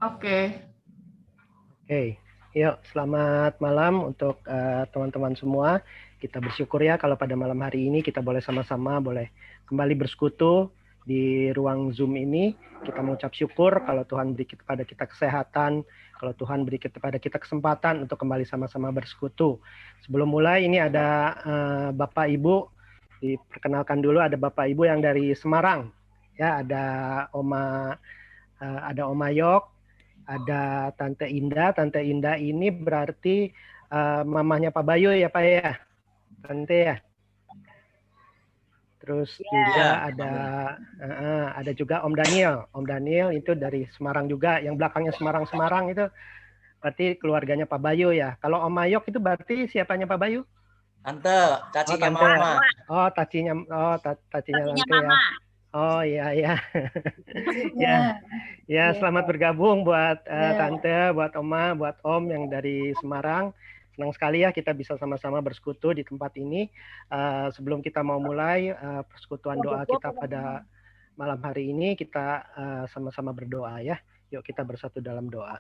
Oke. Oke, yuk selamat malam untuk teman-teman semua. Kita bersyukur ya kalau pada malam hari ini kita boleh sama-sama boleh kembali bersekutu di ruang Zoom ini. Kita mengucap syukur kalau Tuhan beri kepada kita kesehatan, kalau Tuhan beri kepada kita kesempatan untuk kembali sama-sama bersekutu. Sebelum mulai ini ada Bapak Ibu, diperkenalkan dulu ada Bapak Ibu yang dari Semarang. Ya, ada Oma Yok, ada Tante Indah. Tante Indah ini berarti mamahnya Pak Bayu ya Pak ya, Tante ya. Terus juga ada juga Om Daniel. Om Daniel itu dari Semarang juga, yang belakangnya Semarang itu berarti keluarganya Pak Bayu ya. Kalau Om Mayok itu berarti siapanya Pak Bayu? Tante, cacinya Mama. Tacinya Tante ya. Oh iya ya. Ya, selamat bergabung buat Tante, buat Oma, buat Om yang dari Semarang. Senang sekali ya kita bisa sama-sama bersekutu di tempat ini. Sebelum kita mau mulai persekutuan doa kita pada malam hari ini, kita sama-sama berdoa ya. Yuk kita bersatu dalam doa.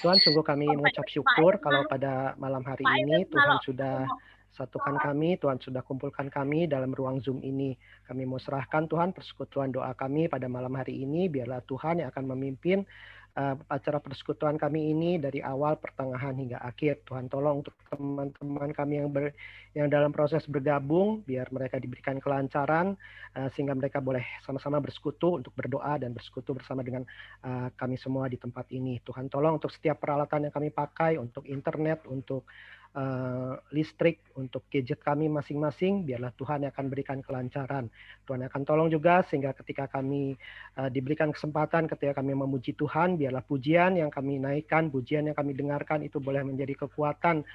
Tuhan, sungguh kami mengucap syukur kalau pada malam hari ini Tuhan sudah satukan kami, Tuhan sudah kumpulkan kami dalam ruang Zoom ini. Kami mau serahkan Tuhan persekutuan doa kami pada malam hari ini, biarlah Tuhan yang akan memimpin acara persekutuan kami ini dari awal, pertengahan hingga akhir. Tuhan tolong untuk teman-teman kami yang dalam proses bergabung, biar mereka diberikan kelancaran sehingga mereka boleh sama-sama bersekutu untuk berdoa dan bersekutu bersama dengan kami semua di tempat ini. Tuhan tolong untuk setiap peralatan yang kami pakai, untuk internet, untuk listrik, untuk gadget kami masing-masing, biarlah Tuhan yang akan berikan kelancaran. Tuhan akan tolong juga sehingga ketika kami diberikan kesempatan, ketika kami memuji Tuhan, biarlah pujian yang kami naikkan, pujian yang kami dengarkan itu boleh menjadi kekuatan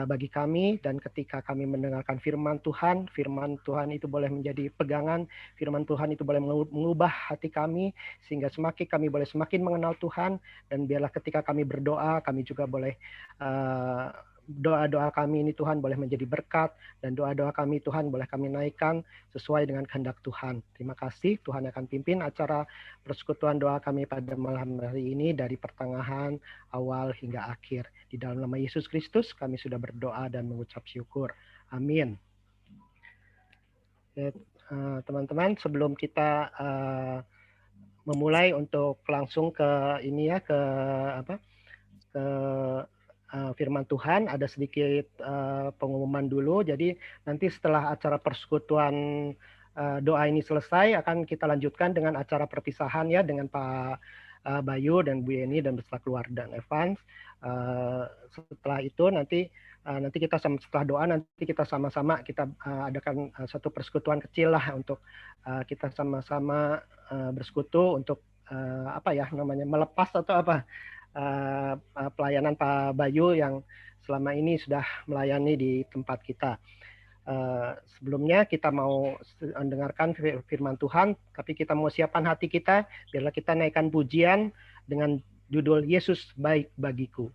bagi kami, dan ketika kami mendengarkan firman Tuhan itu boleh menjadi pegangan, firman Tuhan itu boleh mengubah hati kami, sehingga kami boleh semakin mengenal Tuhan, dan biarlah ketika kami berdoa, kami juga boleh doa-doa kami ini Tuhan boleh menjadi berkat, dan doa-doa kami Tuhan boleh kami naikkan sesuai dengan kehendak Tuhan. Terima kasih, Tuhan akan pimpin acara persekutuan doa kami pada malam hari ini dari pertengahan, awal hingga akhir. Di dalam nama Yesus Kristus kami sudah berdoa dan mengucap syukur. Amin. Teman-teman, sebelum kita memulai untuk langsung ke ini ya, ke firman Tuhan, ada sedikit pengumuman dulu. Jadi nanti setelah acara persekutuan doa ini selesai, akan kita lanjutkan dengan acara perpisahan ya, dengan Pak Bayu dan Bu Yeni dan beserta keluarga dan Evans. Setelah itu nanti kita setelah doa nanti kita sama-sama kita adakan satu persekutuan kecil lah untuk kita sama-sama bersekutu untuk melepas atau pelayanan Pak Bayu yang selama ini sudah melayani di tempat kita. Sebelumnya kita mau mendengarkan firman Tuhan, tapi kita mau siapkan hati kita, biarlah kita naikkan pujian dengan judul Yesus Baik Bagiku.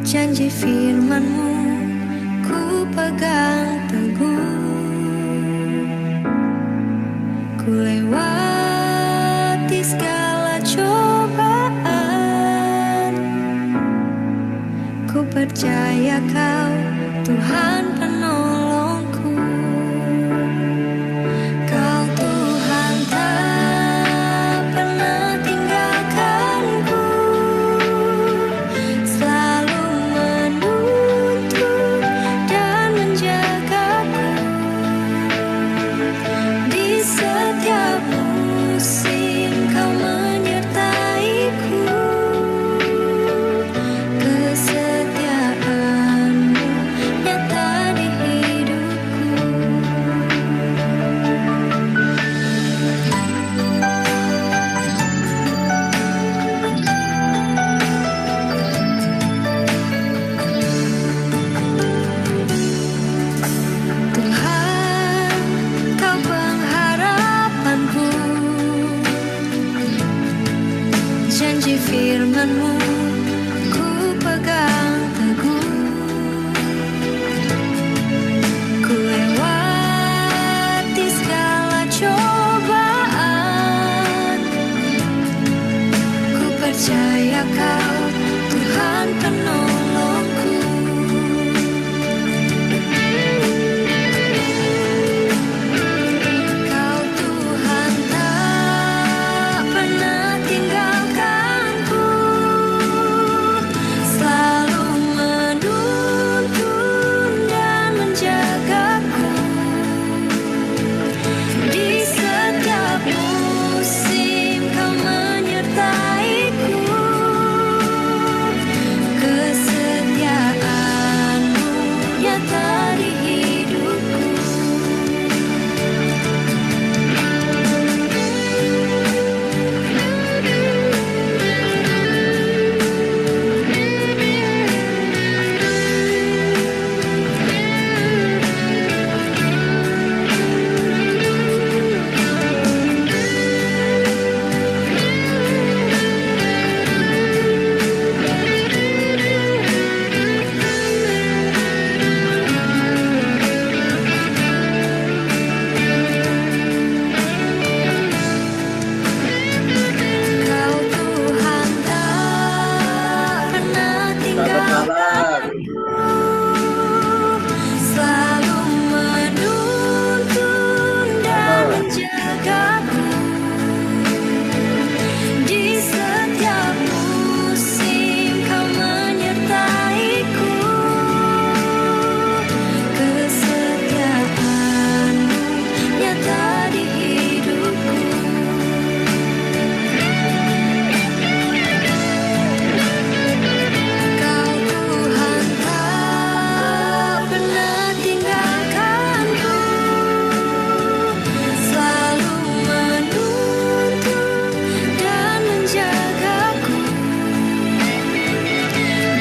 Janji firman-Mu ku pegang teguh, ku lewati segala cobaan, ku percaya Kau Tuhan penolongku. Kau Tuhan tak pernah tinggalkanku, kesetiaan-Mu nyata firman-Mu ku pegang teguh. Ku lewati segala cobaan, ku percaya Kau Tuhan penolongku. Kau Tuhan tak pernah tinggalkanku, selalu menuntun dan menjagaku. Di setiap musim Kau menyertaiku, kesetiaan-Mu nyata di hidupku. Kau Tuhan tak pernah tinggalkanku, selalu menuntun dan menjagaku. Di setiap musim Kau menyertaiku, kesetiaan-Mu nyata di hidupku. Kau Tuhan tak pernah tinggalkanku, selalu menuntun dan menjagaku.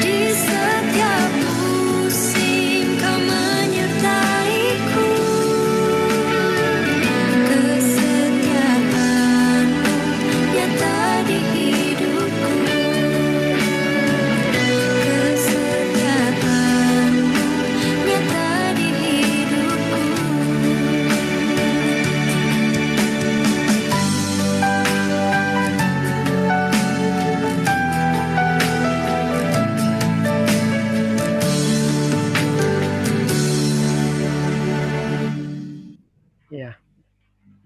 Di setiap musim Kau menyertaiku, kesetiaan-Mu nyata di hidupku. Kesetiaan-Mu nyata di hidupku. Ya,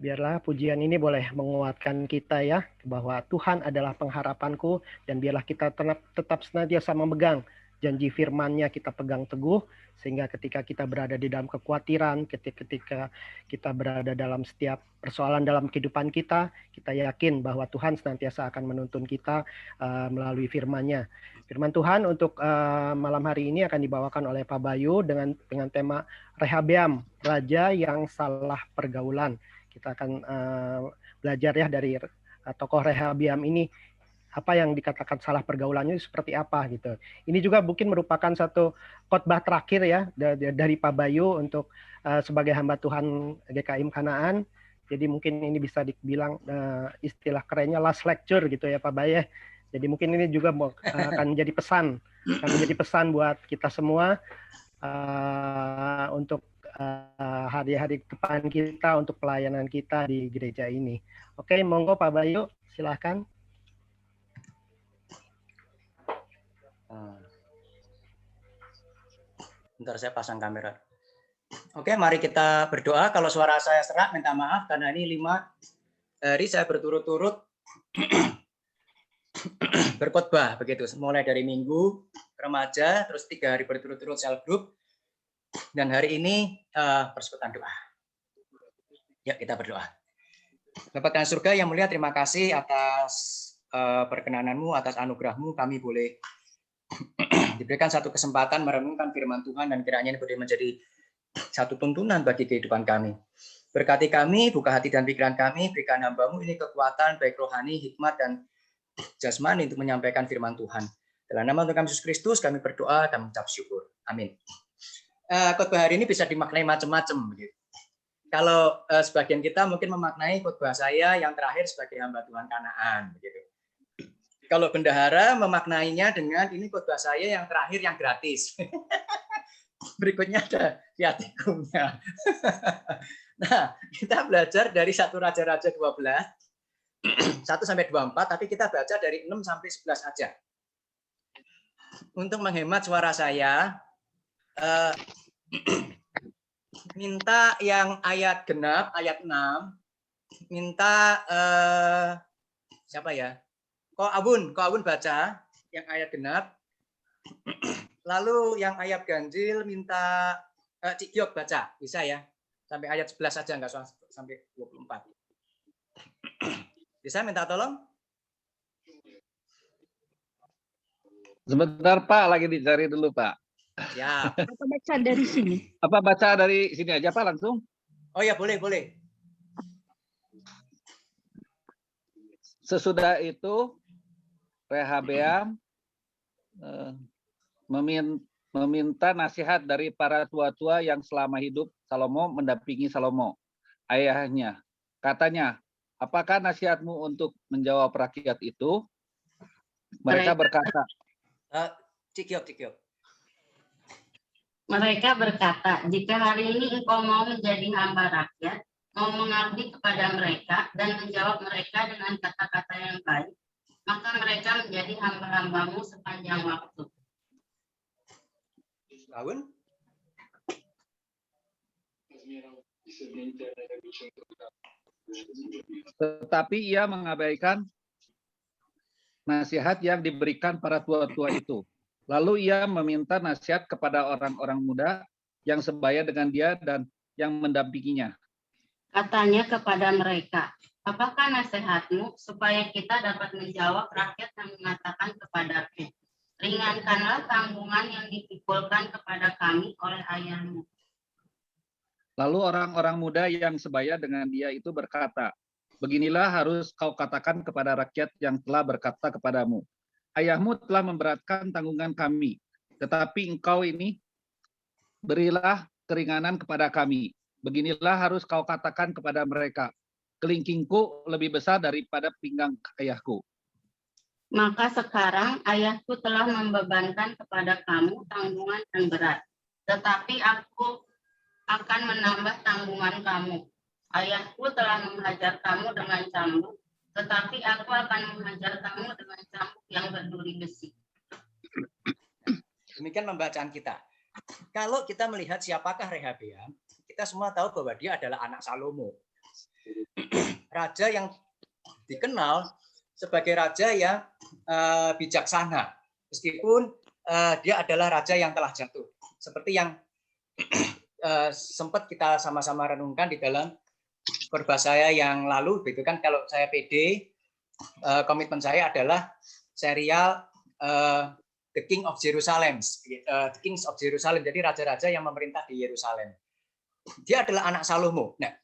biarlah pujian ini boleh menguatkan kita ya, bahwa Tuhan adalah pengharapanku, dan biarlah kita tetap senantiasa memegang janji firman-Nya, kita pegang teguh, sehingga ketika kita berada di dalam kekhawatiran, ketika kita berada dalam setiap persoalan dalam kehidupan kita, kita yakin bahwa Tuhan senantiasa akan menuntun kita melalui firman-Nya. Firman Tuhan untuk malam hari ini akan dibawakan oleh Pak Bayu dengan tema Rehabeam, Raja yang Salah Pergaulan. Kita akan belajar ya dari tokoh Rehabeam ini, apa yang dikatakan salah pergaulannya seperti apa gitu. Ini juga mungkin merupakan satu khotbah terakhir ya dari Pak Bayu untuk sebagai hamba Tuhan GKIM Kanaan. Jadi mungkin ini bisa dibilang istilah kerennya last lecture gitu ya Pak Bayu. Jadi mungkin ini juga akan menjadi pesan buat kita semua untuk hari-hari depan kita, untuk pelayanan kita di gereja ini. Oke, monggo Pak Bayu, silakan. Bentar saya pasang kamera. Oke, mari kita berdoa. Kalau suara saya serak, minta maaf karena ini 5 hari saya berturut-turut berkhotbah begitu. Mulai dari Minggu remaja, terus 3 hari berturut-turut cell group, dan hari ini persekutuan doa. Ya, kita berdoa. Bapa Tuhan surga yang mulia, terima kasih atas perkenanan-Mu, atas anugerah-Mu, kami boleh diberikan satu kesempatan merenungkan firman Tuhan, dan kiranya ini boleh menjadi satu tuntunan bagi kehidupan kami. Berkati kami, buka hati dan pikiran kami, berikan hamba-Mu ini kekuatan, baik rohani, hikmat, dan jasmani untuk menyampaikan firman Tuhan. Dalam nama Tuhan Yesus Kristus kami berdoa dan mengucap syukur. Amin. Khotbah hari ini bisa dimaknai macam-macam. Kalau sebagian kita mungkin memaknai khotbah saya yang terakhir sebagai hamba Tuhan Kanaan. Kalau bendahara memaknainya dengan ini khotbah saya yang terakhir yang gratis. Berikutnya ada viatikumnya. Nah, kita belajar dari 1 Raja-Raja 12, 1 sampai 24, tapi kita baca dari 6 sampai 11 aja. Untuk menghemat suara saya, minta yang ayat genap, ayat 6, minta siapa ya? Ko Abun baca yang ayat genap. Lalu yang ayat ganjil minta Cik Gyok baca, bisa ya? Sampai ayat 11 aja, enggak sampai 24. Bisa minta tolong? Sebentar Pak, lagi dicari dulu Pak. Ya. Apa baca dari sini? Apa baca dari sini aja Pak langsung? Oh ya, boleh. Sesudah itu Rehabeam meminta nasihat dari para tua-tua yang selama hidup Salomo mendampingi Salomo, ayahnya. Katanya, apakah nasihatmu untuk menjawab rakyat itu? Mereka berkata, Cik Gyok. Mereka berkata, jika hari ini engkau mau menjadi hamba rakyat, mau mengabdi kepada mereka dan menjawab mereka dengan kata-kata yang baik, maka mereka menjadi hamba-hambamu sepanjang waktu. Abun? tetapi ia mengabaikan nasihat yang diberikan para tua-tua itu. Lalu ia meminta nasihat kepada orang-orang muda yang sebaya dengan dia dan yang mendampinginya. Katanya kepada mereka, apakah nasihatmu supaya kita dapat menjawab rakyat yang mengatakan kepadaku, ringankanlah tanggungan yang dipikulkan kepada kami oleh ayahmu. Lalu orang-orang muda yang sebaya dengan dia itu berkata, beginilah harus kau katakan kepada rakyat yang telah berkata kepadamu, ayahmu telah memberatkan tanggungan kami, tetapi engkau ini berilah keringanan kepada kami. Beginilah harus kau katakan kepada mereka, kelingkingku lebih besar daripada pinggang ayahku. Maka sekarang ayahku telah membebankan kepada kamu tanggungan yang berat, tetapi aku akan menambah tanggungan kamu. Ayahku telah menghajar kamu dengan cambuk, tetapi aku akan menghajar kamu dengan cambuk yang berduri besi. Demikian pembacaan kita. Kalau kita melihat siapakah Rehabeam, kita semua tahu bahwa dia adalah anak Salomo. Raja yang dikenal sebagai raja yang bijaksana, meskipun dia adalah raja yang telah jatuh. Seperti yang sempat kita sama-sama renungkan di dalam khotbah saya yang lalu, gitu kan. Kalau saya PD, komitmen saya adalah serial The King of Jerusalem, The Kings of Jerusalem. Jadi raja-raja yang memerintah di Yerusalem. Dia adalah anak Salomo. Nah,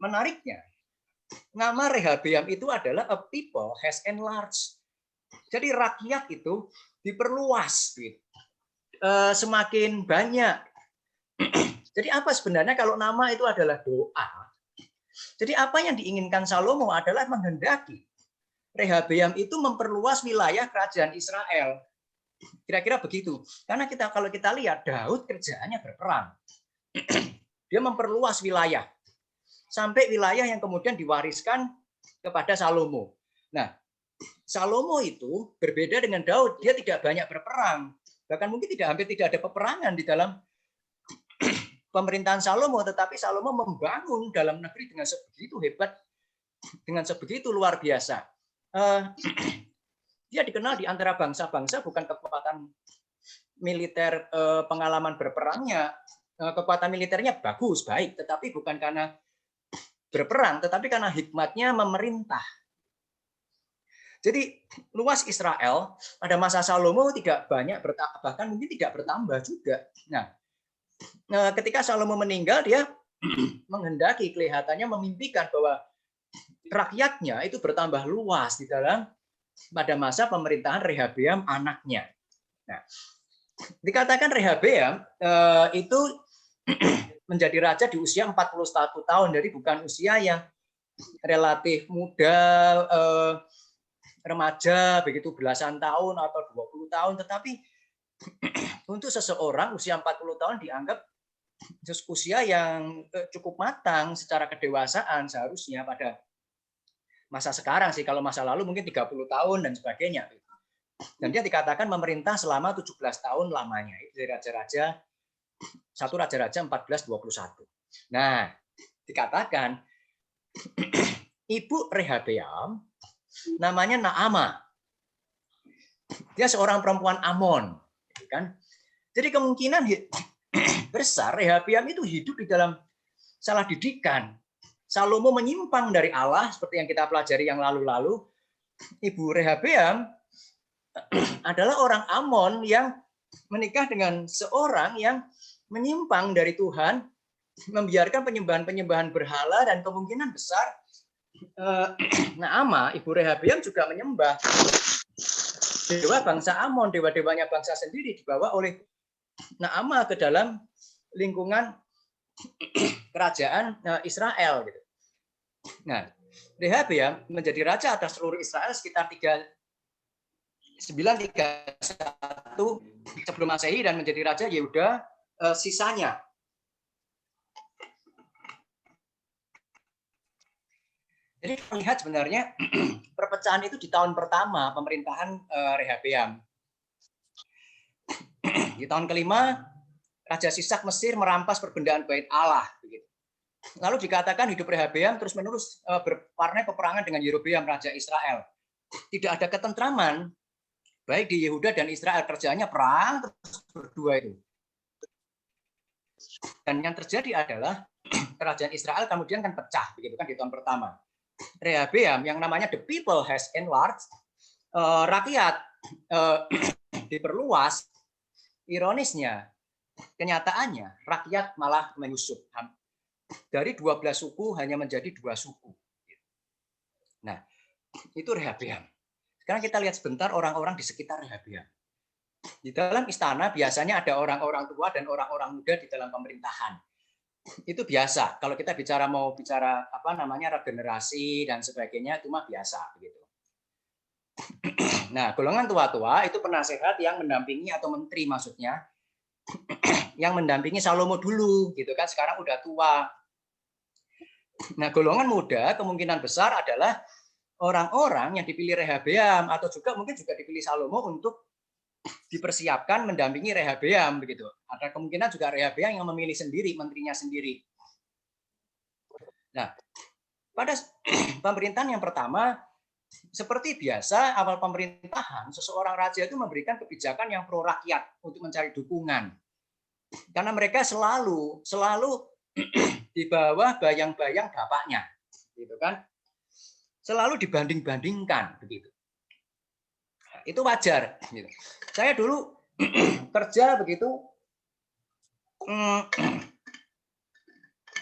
menariknya, nama Rehabeam itu adalah a people has enlarged. Jadi rakyat itu diperluas, semakin banyak. Jadi apa sebenarnya kalau nama itu adalah doa? Jadi apa yang diinginkan Salomo adalah menghendaki Rehabeam itu memperluas wilayah kerajaan Israel. Kira-kira begitu. Karena kalau kita lihat Daud kerjaannya berperang. Dia memperluas wilayah sampai wilayah yang kemudian diwariskan kepada Salomo. Nah, Salomo itu berbeda dengan Daud, dia tidak banyak berperang. Bahkan mungkin hampir tidak ada peperangan di dalam pemerintahan Salomo, tetapi Salomo membangun dalam negeri dengan sebegitu hebat, dengan sebegitu luar biasa. Dia dikenal di antara bangsa-bangsa bukan kekuatan militer, pengalaman berperangnya, kekuatan militernya bagus, baik, tetapi bukan karena berperang, tetapi karena hikmatnya memerintah. Jadi luas Israel pada masa Salomo tidak banyak, bahkan mungkin tidak bertambah juga. Nah, ketika Salomo meninggal, dia menghendaki, kelihatannya memimpikan bahwa rakyatnya itu bertambah luas di dalam pada masa pemerintahan Rehabeam anaknya. Nah, dikatakan Rehabeam itu menjadi raja di usia 41 tahun, jadi bukan usia yang relatif muda, remaja begitu belasan tahun atau 20 tahun, tetapi untuk seseorang usia 40 tahun dianggap usia yang cukup matang secara kedewasaan seharusnya pada masa sekarang sih. Kalau masa lalu mungkin 30 tahun dan sebagainya. Dan dia dikatakan memerintah selama 17 tahun lamanya. Itu dari raja-raja, satu raja-raja 1421. Nah, dikatakan ibu Rehabeam namanya Naama. Dia seorang perempuan Amon, kan? Jadi kemungkinan besar Rehabeam itu hidup di dalam salah didikan. Salomo menyimpang dari Allah seperti yang kita pelajari yang lalu-lalu. Ibu Rehabeam adalah orang Amon yang menikah dengan seorang yang menyimpang dari Tuhan, membiarkan penyembahan-penyembahan berhala, dan kemungkinan besar Naama, ibu Rehabeam juga menyembah dewa bangsa Amon, dewa-dewanya bangsa sendiri dibawa oleh Naama ke dalam lingkungan kerajaan Israel. Gitu. Nah, Rehabeam menjadi raja atas seluruh Israel sekitar 931 sebelum Masehi dan menjadi raja Yehuda sisanya. Jadi kita lihat sebenarnya perpecahan itu di tahun pertama pemerintahan Rehabeam. Di tahun kelima, Raja Sisak Mesir merampas perbendaan Bait Allah. Lalu dikatakan hidup Rehabeam terus-menerus berwarna peperangan dengan Yerobeam, Raja Israel. Tidak ada ketentraman, baik di Yehuda dan Israel, kerjanya perang terus berdua itu. Dan yang terjadi adalah kerajaan Israel kemudian kan pecah, begitu kan di tahun pertama. Rehabeam yang namanya the people has enlarged, rakyat diperluas. Ironisnya, kenyataannya rakyat malah menyusup. Dari 12 suku hanya menjadi 2 suku. Nah, itu Rehabeam. Sekarang kita lihat sebentar orang-orang di sekitar Rehabeam. Di dalam istana biasanya ada orang-orang tua dan orang-orang muda di dalam pemerintahan. Itu biasa. Kalau kita mau bicara regenerasi dan sebagainya, itu mah biasa begitu. Nah, golongan tua-tua itu penasehat yang mendampingi atau menteri maksudnya yang mendampingi Salomo dulu gitu kan, sekarang udah tua. Nah, golongan muda kemungkinan besar adalah orang-orang yang dipilih Rehabeam atau mungkin juga dipilih Salomo untuk dipersiapkan mendampingi Rehabeam begitu. Ada kemungkinan juga Rehabeam yang memilih sendiri menterinya sendiri. Nah, pada pemerintahan yang pertama seperti biasa awal pemerintahan seseorang raja itu memberikan kebijakan yang pro rakyat untuk mencari dukungan. Karena mereka selalu di bawah bayang-bayang bapaknya, gitu kan? Selalu dibanding-bandingkan begitu. Itu wajar. Gitu. Saya dulu kerja begitu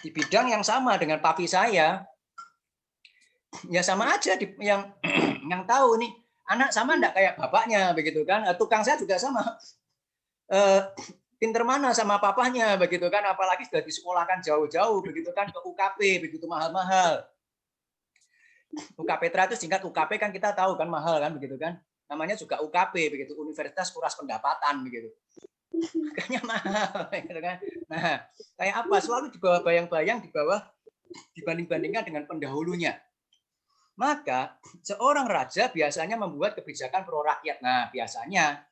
di bidang yang sama dengan papi saya. Ya sama aja yang tahu nih anak sama enggak kayak bapaknya begitu kan. Tukang saya juga sama. Pinter mana sama papahnya begitu kan, apalagi sudah disekolahkan jauh-jauh begitu kan ke UKP begitu mahal-mahal. UKPetra itu singkat UKP kan kita tahu kan mahal kan begitu kan. Namanya juga UKP begitu, Universitas Kuras Pendapatan begitu. Makanya mahal gitu kan. Nah, kayak apa? Selalu di bawah bayang-bayang, di bawah dibanding-bandingkan dengan pendahulunya. Maka seorang raja biasanya membuat kebijakan pro rakyat. Nah, biasanya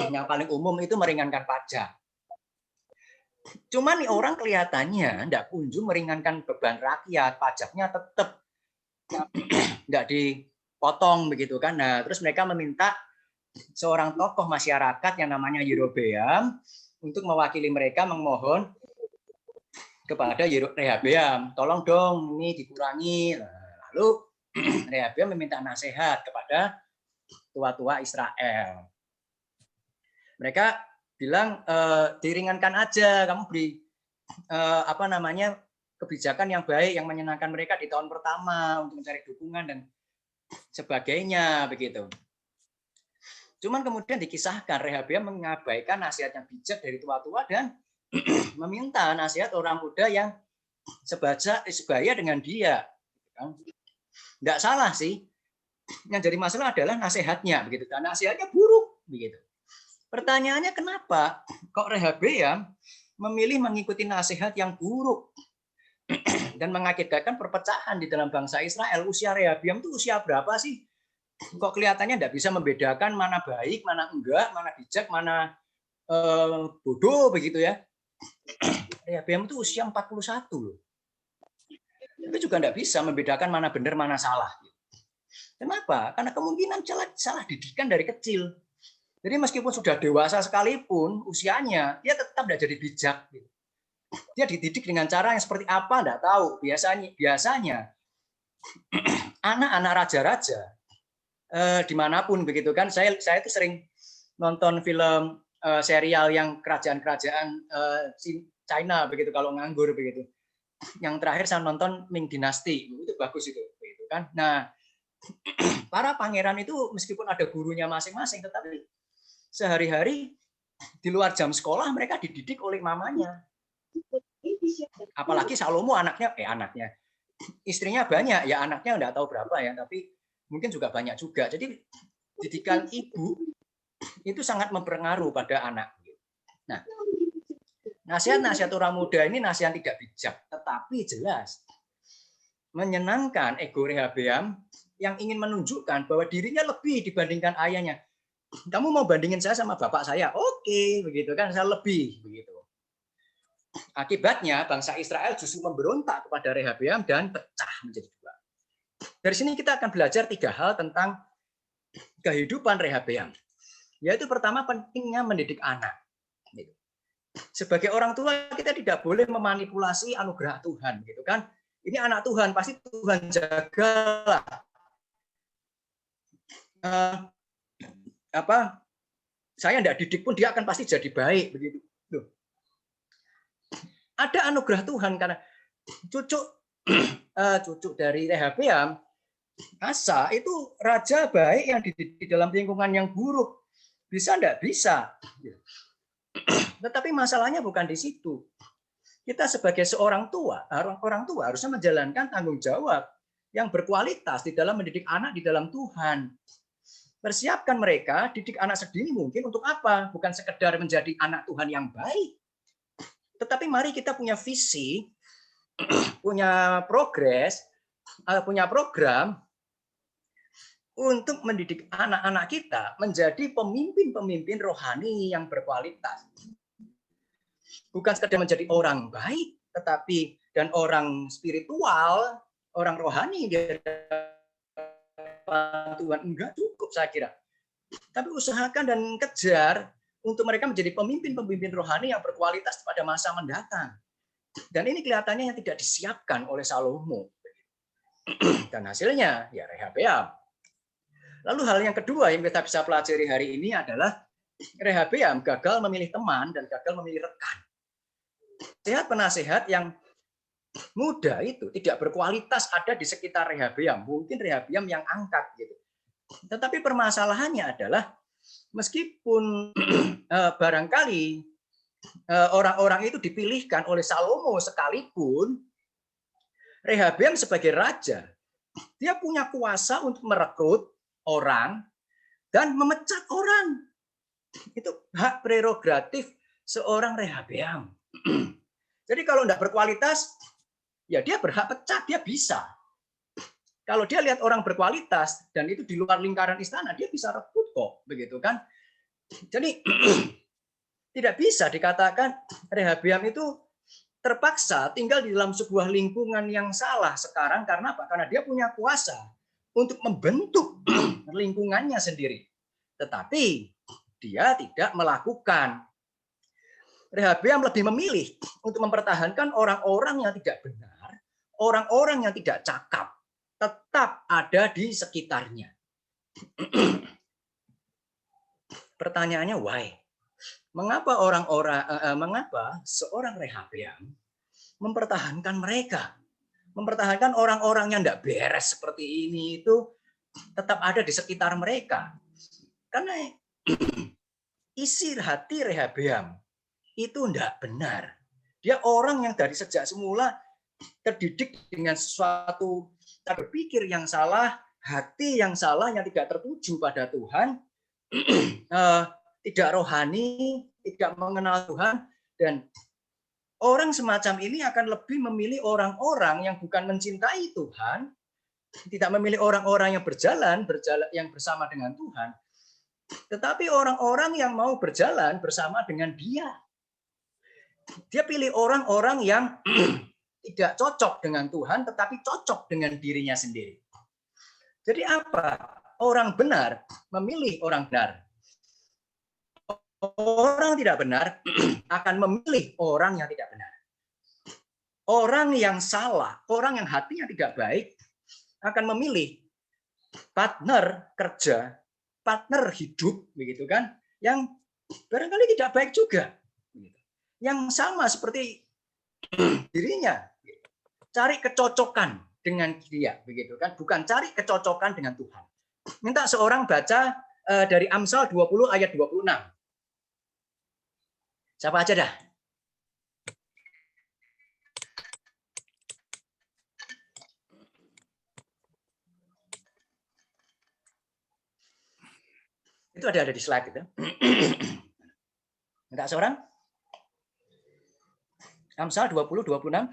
yang paling umum itu meringankan pajak. Cuman nih orang kelihatannya enggak kunjung meringankan beban rakyat, pajaknya tetap enggak dipotong begitu kan. Nah, terus mereka meminta seorang tokoh masyarakat yang namanya Yerobeam untuk mewakili mereka memohon kepada Rehabeam, tolong dong ini dikurangi. Lalu Rehabeam meminta nasihat kepada tua-tua Israel. Mereka bilang diringankan aja, kamu beri kebijakan yang baik yang menyenangkan mereka di tahun pertama untuk mencari dukungan dan sebagainya begitu. Cuman kemudian dikisahkan Rehabeam mengabaikan nasihat yang bijak dari tua-tua dan meminta nasihat orang muda yang sebaya dengan dia. Nggak salah sih. yang jadi masalah adalah nasihatnya, begitu kan? Nasihatnya buruk, begitu. Pertanyaannya kenapa kok Rehabeam memilih mengikuti nasihat yang buruk dan mengakibatkan perpecahan di dalam bangsa Israel? Usia Rehabeam itu usia berapa sih? Kok kelihatannya tidak bisa membedakan mana baik, mana enggak, mana bijak, mana bodoh, begitu ya? Rehabeam itu usia 41 loh. Tapi juga tidak bisa membedakan mana benar, mana salah. Kenapa? Karena kemungkinan salah didikan dari kecil. Jadi meskipun sudah dewasa sekalipun usianya, dia tetap tidak jadi bijak. Dia dididik dengan cara yang seperti apa, tidak tahu. Biasanya anak-anak raja-raja dimanapun begitu kan. Saya itu sering nonton film serial yang kerajaan-kerajaan China begitu kalau nganggur begitu. Yang terakhir saya nonton Ming Dynasty, itu bagus itu, begitu kan. Nah, para pangeran itu meskipun ada gurunya masing-masing, tetapi sehari-hari di luar jam sekolah mereka dididik oleh mamanya. Apalagi Salomo anaknya, istrinya banyak, ya anaknya nggak tahu berapa ya, tapi mungkin juga banyak juga. Jadi didikan ibu itu sangat mempengaruhi pada anak. Nah, nasihat-nasihat orang muda ini nasihat tidak bijak, tetapi jelas menyenangkan ego Rehabeam yang ingin menunjukkan bahwa dirinya lebih dibandingkan ayahnya. Kamu mau bandingin saya sama bapak saya? Oke, begitu kan, saya lebih, begitu. Akibatnya bangsa Israel justru memberontak kepada Rehabeam dan pecah menjadi dua. Dari sini kita akan belajar 3 hal tentang kehidupan Rehabeam. Yaitu pertama, pentingnya mendidik anak. Sebagai orang tua kita tidak boleh memanipulasi anugerah Tuhan, gitu kan? Ini anak Tuhan, pasti Tuhan jagalah. Saya tidak didik pun dia akan pasti jadi baik, begitu. Loh. Ada anugerah Tuhan karena cucu dari Rehabeam, Asa itu raja baik yang di dalam lingkungan yang buruk. Bisa enggak? Bisa. Tetapi masalahnya bukan di situ. Kita sebagai seorang tua, orang tua harusnya menjalankan tanggung jawab yang berkualitas di dalam mendidik anak di dalam Tuhan. Persiapkan mereka, didik anak sedini mungkin untuk apa? Bukan sekedar menjadi anak Tuhan yang baik. Tetapi mari kita punya visi, punya progres, punya program untuk mendidik anak-anak kita menjadi pemimpin-pemimpin rohani yang berkualitas. Bukan sekedar menjadi orang baik, tetapi dan orang spiritual, orang rohani Tuhan, enggak cukup saya kira. Tapi usahakan dan kejar untuk mereka menjadi pemimpin-pemimpin rohani yang berkualitas pada masa mendatang. Dan ini kelihatannya yang tidak disiapkan oleh Salomo. Dan hasilnya ya Rehabeam. Lalu hal yang kedua yang kita bisa pelajari hari ini adalah Rehabeam gagal memilih teman dan gagal memilih rekan. Penasehat yang muda itu tidak berkualitas ada di sekitar Rehabeam. Mungkin Rehabeam yang angkat gitu. Tetapi permasalahannya adalah meskipun barangkali orang-orang itu dipilihkan oleh Salomo sekalipun, Rehabeam sebagai raja, dia punya kuasa untuk merekrut orang dan memecat orang. Itu hak prerogatif seorang Rehabeam. Jadi kalau tidak berkualitas, ya dia berhak pecat, dia bisa. Kalau dia lihat orang berkualitas dan itu di luar lingkaran istana, dia bisa rekrut kok, begitu kan? Jadi tidak bisa dikatakan Rehabeam itu terpaksa tinggal di dalam sebuah lingkungan yang salah sekarang karena apa? Karena dia punya kuasa untuk membentuk lingkungannya sendiri. Tetapi dia tidak melakukan. Rehabeam lebih memilih untuk mempertahankan orang-orang yang tidak benar, orang-orang yang tidak cakap, tetap ada di sekitarnya. Pertanyaannya why? Mengapa mengapa seorang Rehabeam mempertahankan mereka? Mempertahankan orang-orang yang tidak beres seperti ini itu tetap ada di sekitar mereka. Karena isi hati Rehabeam itu tidak benar. Dia orang yang dari sejak semula terdidik dengan suatu cara berpikir yang salah, hati yang salah, yang tidak tertuju pada Tuhan, tidak rohani, tidak mengenal Tuhan, dan orang semacam ini akan lebih memilih orang-orang yang bukan mencintai Tuhan, tidak memilih orang-orang yang berjalan yang bersama dengan Tuhan, tetapi orang-orang yang mau berjalan bersama dengan Dia. Dia pilih orang-orang yang tidak cocok dengan Tuhan, tetapi cocok dengan dirinya sendiri. Jadi apa? Orang benar memilih orang benar. Orang tidak benar akan memilih orang yang tidak benar. Orang yang salah, orang yang hatinya tidak baik akan memilih partner kerja, partner hidup, begitu kan? Yang barangkali tidak baik juga, yang sama seperti dirinya. Cari kecocokan dengan dia, begitu kan? Bukan cari kecocokan dengan Tuhan. Minta seorang baca dari Amsal 20 ayat 26. Siapa aja dah? Itu ada di slide itu. Minta seorang? Amsal 20, 26.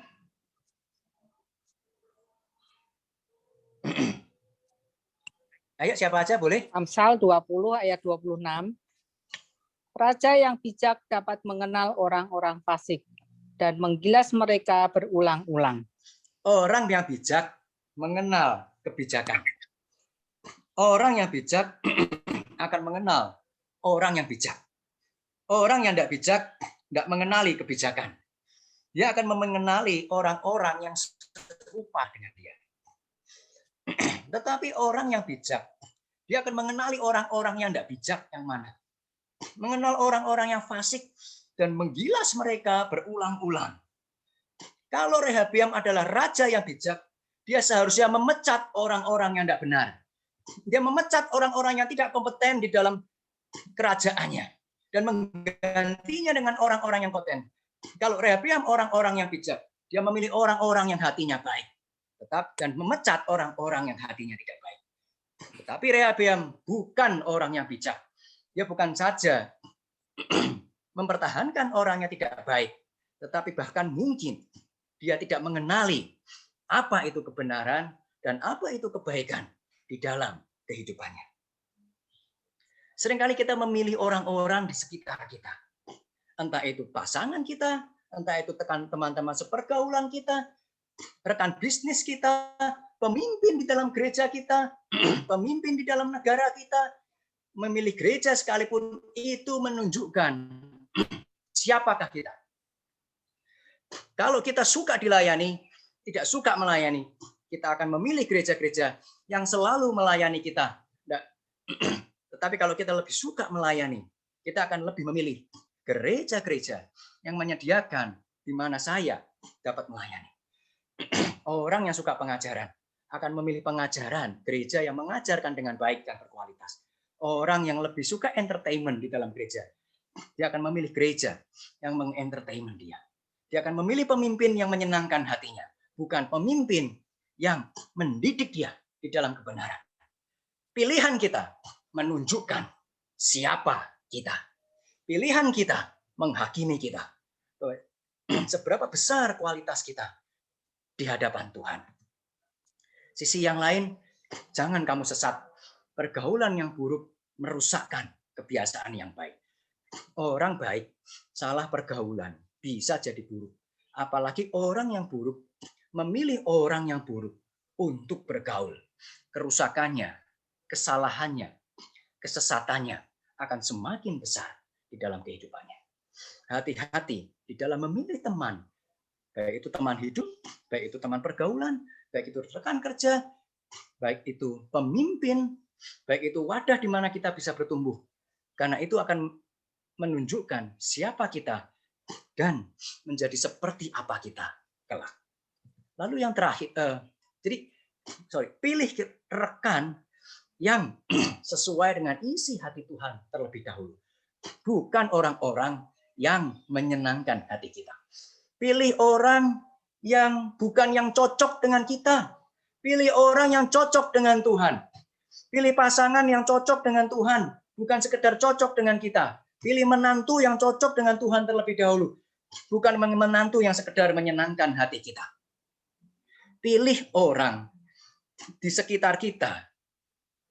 Ayo siapa aja boleh? Amsal 20 ayat 26. Raja yang bijak dapat mengenal orang-orang fasik dan menggilas mereka berulang-ulang. Orang yang bijak mengenal kebijakan. Orang yang bijak akan mengenal orang yang bijak. Orang yang tidak bijak tidak mengenali kebijakan. Dia akan mengenali orang-orang yang serupa dengan dia. Tetapi orang yang bijak, dia akan mengenali orang-orang yang tidak bijak yang mana. Mengenal orang-orang yang fasik dan menggilas mereka berulang-ulang. Kalau Rehabeam adalah raja yang bijak, dia seharusnya memecat orang-orang yang tidak benar. Dia memecat orang-orang yang tidak kompeten di dalam kerajaannya dan menggantinya dengan orang-orang yang kompeten. Kalau Rehabeam orang-orang yang bijak, dia memilih orang-orang yang hatinya baik, dan memecat orang-orang yang hatinya tidak baik. Tetapi Rehabeam bukan orang yang bijak. Dia bukan saja mempertahankan orang yang tidak baik, tetapi bahkan mungkin dia tidak mengenali apa itu kebenaran dan apa itu kebaikan di dalam kehidupannya. Seringkali kita memilih orang-orang di sekitar kita. Entah itu pasangan kita, entah itu teman-teman sepergaulan kita, rekan bisnis kita, pemimpin di dalam gereja kita, pemimpin di dalam negara kita. Memilih gereja sekalipun itu menunjukkan siapakah kita. Kalau kita suka dilayani, tidak suka melayani, kita akan memilih gereja-gereja yang selalu melayani kita. Tetapi kalau kita lebih suka melayani, kita akan lebih memilih gereja-gereja yang menyediakan di mana saya dapat melayani. Orang yang suka pengajaran akan memilih pengajaran gereja yang mengajarkan dengan baik dan berkualitas. Orang yang lebih suka entertainment di dalam gereja, dia akan memilih gereja yang mengentertainment dia. Dia akan memilih pemimpin yang menyenangkan hatinya, bukan pemimpin yang mendidik dia di dalam kebenaran. Pilihan kita menunjukkan siapa kita. Pilihan kita menghakimi kita. Seberapa besar kualitas kita di hadapan Tuhan. Sisi yang lain, jangan kamu sesat. Pergaulan yang buruk merusakkan kebiasaan yang baik. Orang baik salah pergaulan bisa jadi buruk. Apalagi orang yang buruk memilih orang yang buruk untuk bergaul. Kerusakannya, kesalahannya, kesesatannya akan semakin besar di dalam kehidupannya. Hati-hati di dalam memilih teman. Baik itu teman hidup, baik itu teman pergaulan, baik itu rekan kerja, baik itu pemimpin, baik itu wadah di mana kita bisa bertumbuh. Karena itu akan menunjukkan siapa kita dan menjadi seperti apa kita kelak. Lalu yang terakhir, pilih rekan yang sesuai dengan isi hati Tuhan terlebih dahulu. Bukan orang-orang yang menyenangkan hati kita. Pilih orang yang bukan yang cocok dengan kita. Pilih orang yang cocok dengan Tuhan. Pilih pasangan yang cocok dengan Tuhan. Bukan sekedar cocok dengan kita. Pilih menantu yang cocok dengan Tuhan terlebih dahulu. Bukan menantu yang sekedar menyenangkan hati kita. Pilih orang di sekitar kita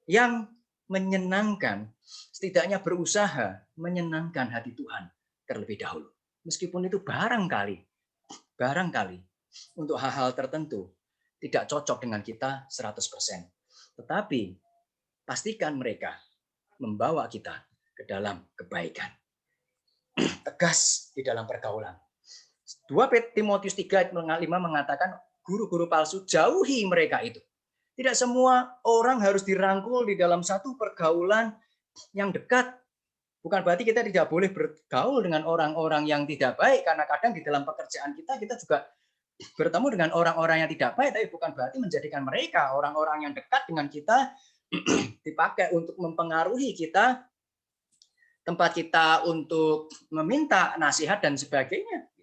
yang menyenangkan, setidaknya berusaha menyenangkan hati Tuhan terlebih dahulu. Meskipun itu barangkali untuk hal-hal tertentu tidak cocok dengan kita 100%. Tetapi pastikan mereka membawa kita ke dalam kebaikan. Tegas di dalam pergaulan. 2 Timotius 3 ayat 5 mengatakan guru-guru palsu jauhi mereka itu. Tidak semua orang harus dirangkul di dalam satu pergaulan yang dekat. Bukan berarti kita tidak boleh bergaul dengan orang-orang yang tidak baik, karena kadang di dalam pekerjaan kita juga bertemu dengan orang-orang yang tidak baik, tapi bukan berarti menjadikan mereka orang-orang yang dekat dengan kita dipakai untuk mempengaruhi kita, tempat kita untuk meminta nasihat dan sebagainya.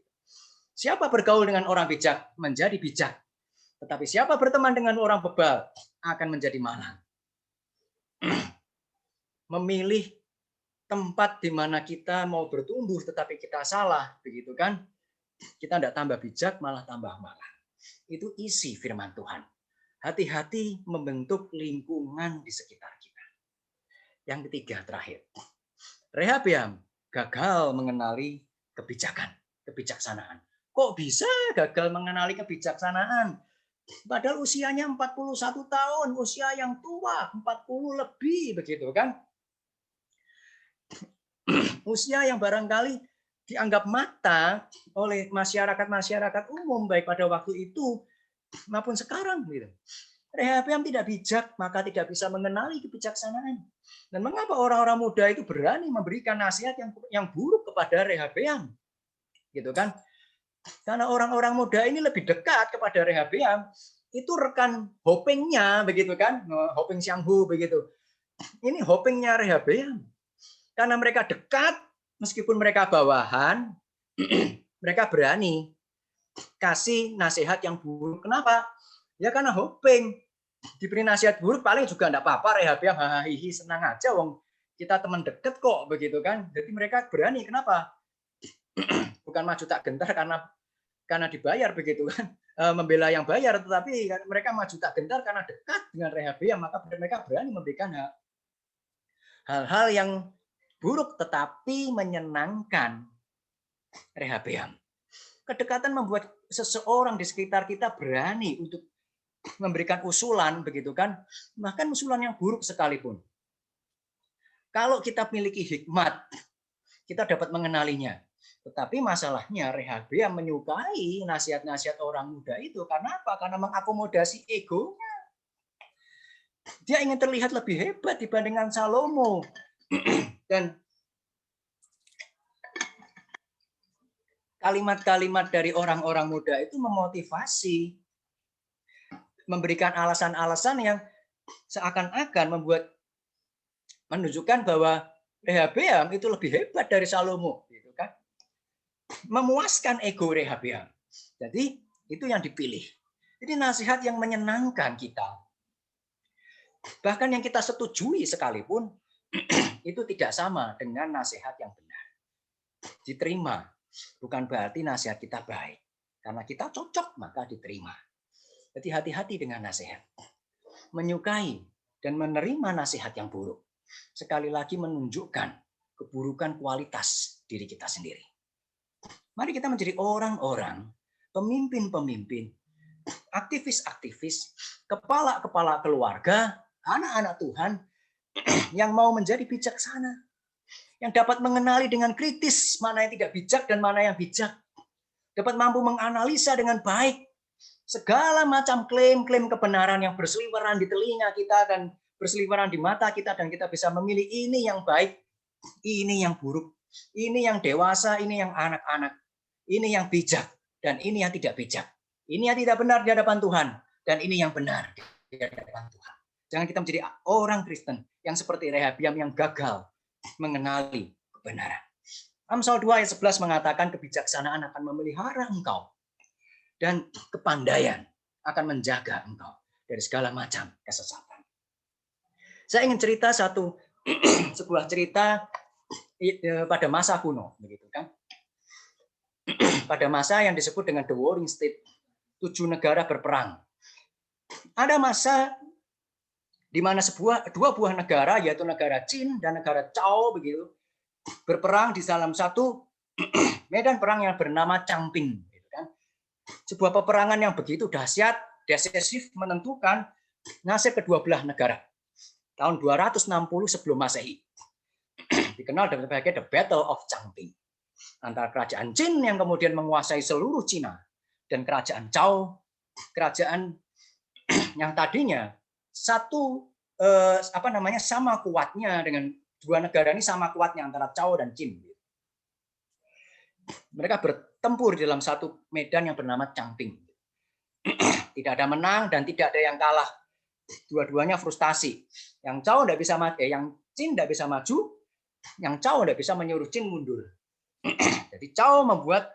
Siapa bergaul dengan orang bijak menjadi bijak. Tetapi siapa berteman dengan orang bebal akan menjadi malang. Memilih tempat di mana kita mau bertumbuh tetapi kita salah, begitu kan? Kita tidak tambah bijak, malah tambah malang. Itu isi firman Tuhan. Hati-hati membentuk lingkungan di sekitar kita. Yang ketiga terakhir. Rehabeam gagal mengenali kebijaksanaan. Kok bisa gagal mengenali kebijaksanaan? Padahal usianya 41 tahun, usia yang tua, 40 lebih begitu kan. Usia yang barangkali dianggap matang oleh masyarakat umum baik pada waktu itu maupun sekarang gitu. Rehabeam tidak bijak, maka tidak bisa mengenali kebijaksanaan. Dan mengapa orang-orang muda itu berani memberikan nasihat yang buruk kepada Rehabeam? Gitu kan? Karena orang-orang muda ini lebih dekat kepada Rehabeam, itu rekan hopingnya begitu kan, hoping Xianghu begitu. Ini hopingnya Rehabeam. Karena mereka dekat, meskipun mereka bawahan, mereka berani kasih nasihat yang buruk. Kenapa? Ya karena hoping. Diberi nasihat buruk paling juga enggak apa-apa, Rehabeam hahihi senang aja, wong kita teman dekat kok begitu kan. Jadi mereka berani. Kenapa? Bukan maju tak gentar karena dibayar begitu kan, membela yang bayar, tetapi mereka maju tak gentar karena dekat dengan Rehabeam, maka mereka berani memberikan hal-hal yang buruk tetapi menyenangkan Rehabeam. Kedekatan membuat seseorang di sekitar kita berani untuk memberikan usulan begitu kan, bahkan usulan yang buruk sekalipun. Kalau kita miliki hikmat, kita dapat mengenalinya. Tetapi masalahnya Rehabeam menyukai nasihat-nasihat orang muda itu. Karena apa? Karena mengakomodasi egonya. Dia ingin terlihat lebih hebat dibandingkan Salomo. Dan kalimat-kalimat dari orang-orang muda itu memotivasi, memberikan alasan-alasan yang seakan-akan menunjukkan bahwa Rehabeam itu lebih hebat dari Salomo. Memuaskan ego Rehabeam. Jadi itu yang dipilih. Jadi nasihat yang menyenangkan kita. Bahkan yang kita setujui sekalipun itu tidak sama dengan nasihat yang benar. Diterima. Bukan berarti nasihat kita baik. Karena kita cocok maka diterima. Jadi hati-hati dengan nasihat. Menyukai dan menerima nasihat yang buruk. Sekali lagi menunjukkan keburukan kualitas diri kita sendiri. Mari kita menjadi orang-orang, pemimpin-pemimpin, aktivis-aktivis, kepala-kepala keluarga, anak-anak Tuhan yang mau menjadi bijaksana. Yang dapat mengenali dengan kritis mana yang tidak bijak dan mana yang bijak. Dapat mampu menganalisa dengan baik segala macam klaim-klaim kebenaran yang berseliweran di telinga kita dan berseliweran di mata kita, dan kita bisa memilih ini yang baik, ini yang buruk, ini yang dewasa, ini yang anak-anak. Ini yang bijak dan ini yang tidak bijak. Ini yang tidak benar di hadapan Tuhan dan ini yang benar di hadapan Tuhan. Jangan kita menjadi orang Kristen yang seperti Rehabeam yang gagal mengenali kebenaran. Amsal 2 ayat 11 mengatakan kebijaksanaan akan memelihara engkau dan kepandaian akan menjaga engkau. dari segala macam kesesatan. Saya ingin cerita sebuah cerita pada masa kuno, begitu kan? Pada masa yang disebut dengan The Warring State, 7 negara berperang. Ada masa di mana dua buah negara, yaitu negara Qin dan negara Zhao, begitu, berperang di dalam satu medan perang yang bernama Changping. Gitu kan? Sebuah peperangan yang begitu dahsyat, decisif, menentukan nasib kedua belah negara. Tahun 260 sebelum Masehi. Dikenal sebagai The Battle of Changping. Antara kerajaan Qin yang kemudian menguasai seluruh Cina dan kerajaan Zhao, kerajaan yang tadinya sama kuatnya dengan dua negara ini, sama kuatnya antara Zhao dan Qin. Mereka bertempur di dalam satu medan yang bernama Changping. Tidak ada menang dan tidak ada yang kalah. Dua-duanya frustasi. Yang Zhao tidak bisa yang Qin tidak bisa maju, yang Zhao tidak bisa menyuruh Qin mundur. Jadi Zhao membuat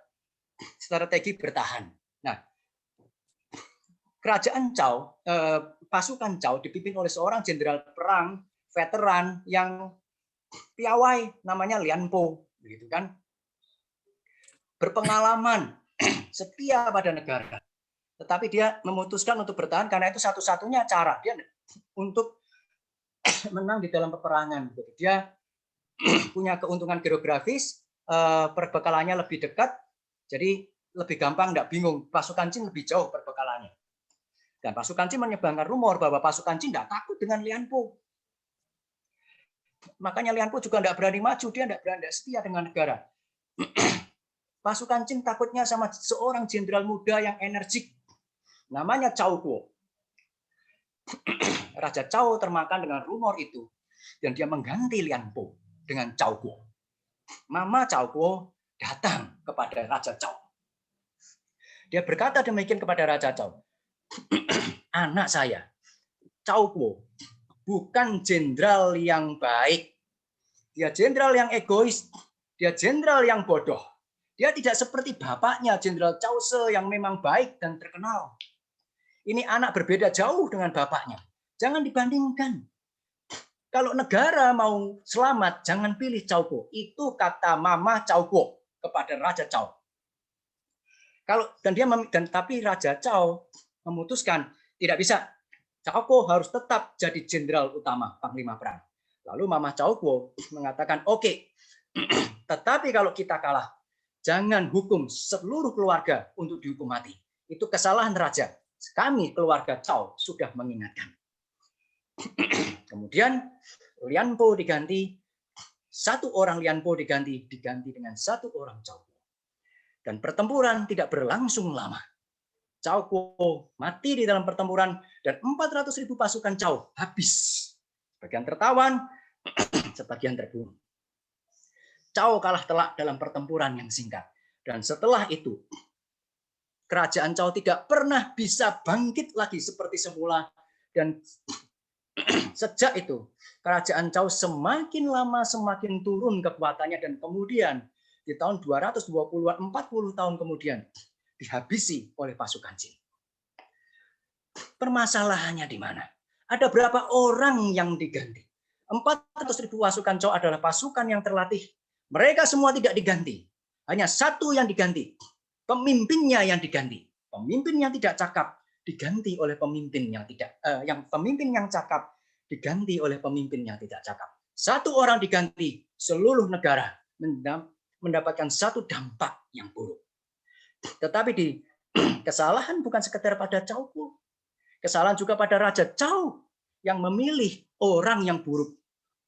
strategi bertahan. Nah, kerajaan Zhao, pasukan Zhao dipimpin oleh seorang jenderal perang veteran yang piawai, namanya Lian Po, begitu kan? Berpengalaman, setia pada negara. Tetapi dia memutuskan untuk bertahan karena itu satu-satunya cara dia untuk menang di dalam peperangan. Dia punya keuntungan geografis, perbekalannya lebih dekat, jadi lebih gampang, tidak bingung. Pasukan Qin lebih jauh perbekalannya. Dan pasukan Qin menyebarkan rumor bahwa pasukan Qin tidak takut dengan Lian Po. Makanya Lian Po juga tidak berani maju, dia tidak setia dengan negara. Pasukan Qin takutnya sama seorang jenderal muda yang energik, namanya Cao Guo. Raja Zhao termakan dengan rumor itu, dan dia mengganti Lian Po dengan Cao Guo. Mama Cao Guo datang kepada Raja Zhao. Dia berkata demikian kepada Raja Zhao. Anak saya, Cao Guo, bukan jenderal yang baik. Dia jenderal yang egois. Dia jenderal yang bodoh. Dia tidak seperti bapaknya, Jenderal Cao Se, yang memang baik dan terkenal. Ini anak berbeda jauh dengan bapaknya. Jangan dibandingkan. Kalau negara mau selamat, jangan pilih Cao Guo. Itu kata Mama Cao Guo kepada Raja Zhao. Tapi Raja Zhao memutuskan tidak bisa. Cao Guo harus tetap jadi jenderal utama, panglima perang. Lalu Mama Cao Guo mengatakan, oke, tetapi kalau kita kalah, jangan hukum seluruh keluarga untuk dihukum mati. Itu kesalahan raja. Kami keluarga Zhao sudah mengingatkan. Kemudian Lian Po diganti, satu orang Lian Po diganti dengan satu orang Cao Guo. Dan pertempuran tidak berlangsung lama. Cao Guo mati di dalam pertempuran dan 400.000 pasukan Zhao habis. Sebagian tertawan, sebagian terbunuh. Zhao kalah telak dalam pertempuran yang singkat. Dan setelah itu, kerajaan Zhao tidak pernah bisa bangkit lagi seperti semula. Dan sejak itu, kerajaan Zhao semakin lama semakin turun kekuatannya, dan kemudian di tahun 220-an, 40 tahun kemudian, dihabisi oleh pasukan Qin. Permasalahannya di mana? Ada berapa orang yang diganti? 400.000 pasukan Zhao adalah pasukan yang terlatih. Mereka semua tidak diganti. Hanya satu yang diganti. Pemimpinnya yang diganti. Pemimpin yang tidak cakap diganti oleh pemimpin yang tidak. Pemimpin yang cakap diganti oleh pemimpin yang tidak cakap. Satu orang diganti, seluruh negara mendapatkan satu dampak yang buruk. Tetapi kesalahan bukan sekedar pada Cao Guo. Kesalahan juga pada Raja Zhao yang memilih orang yang buruk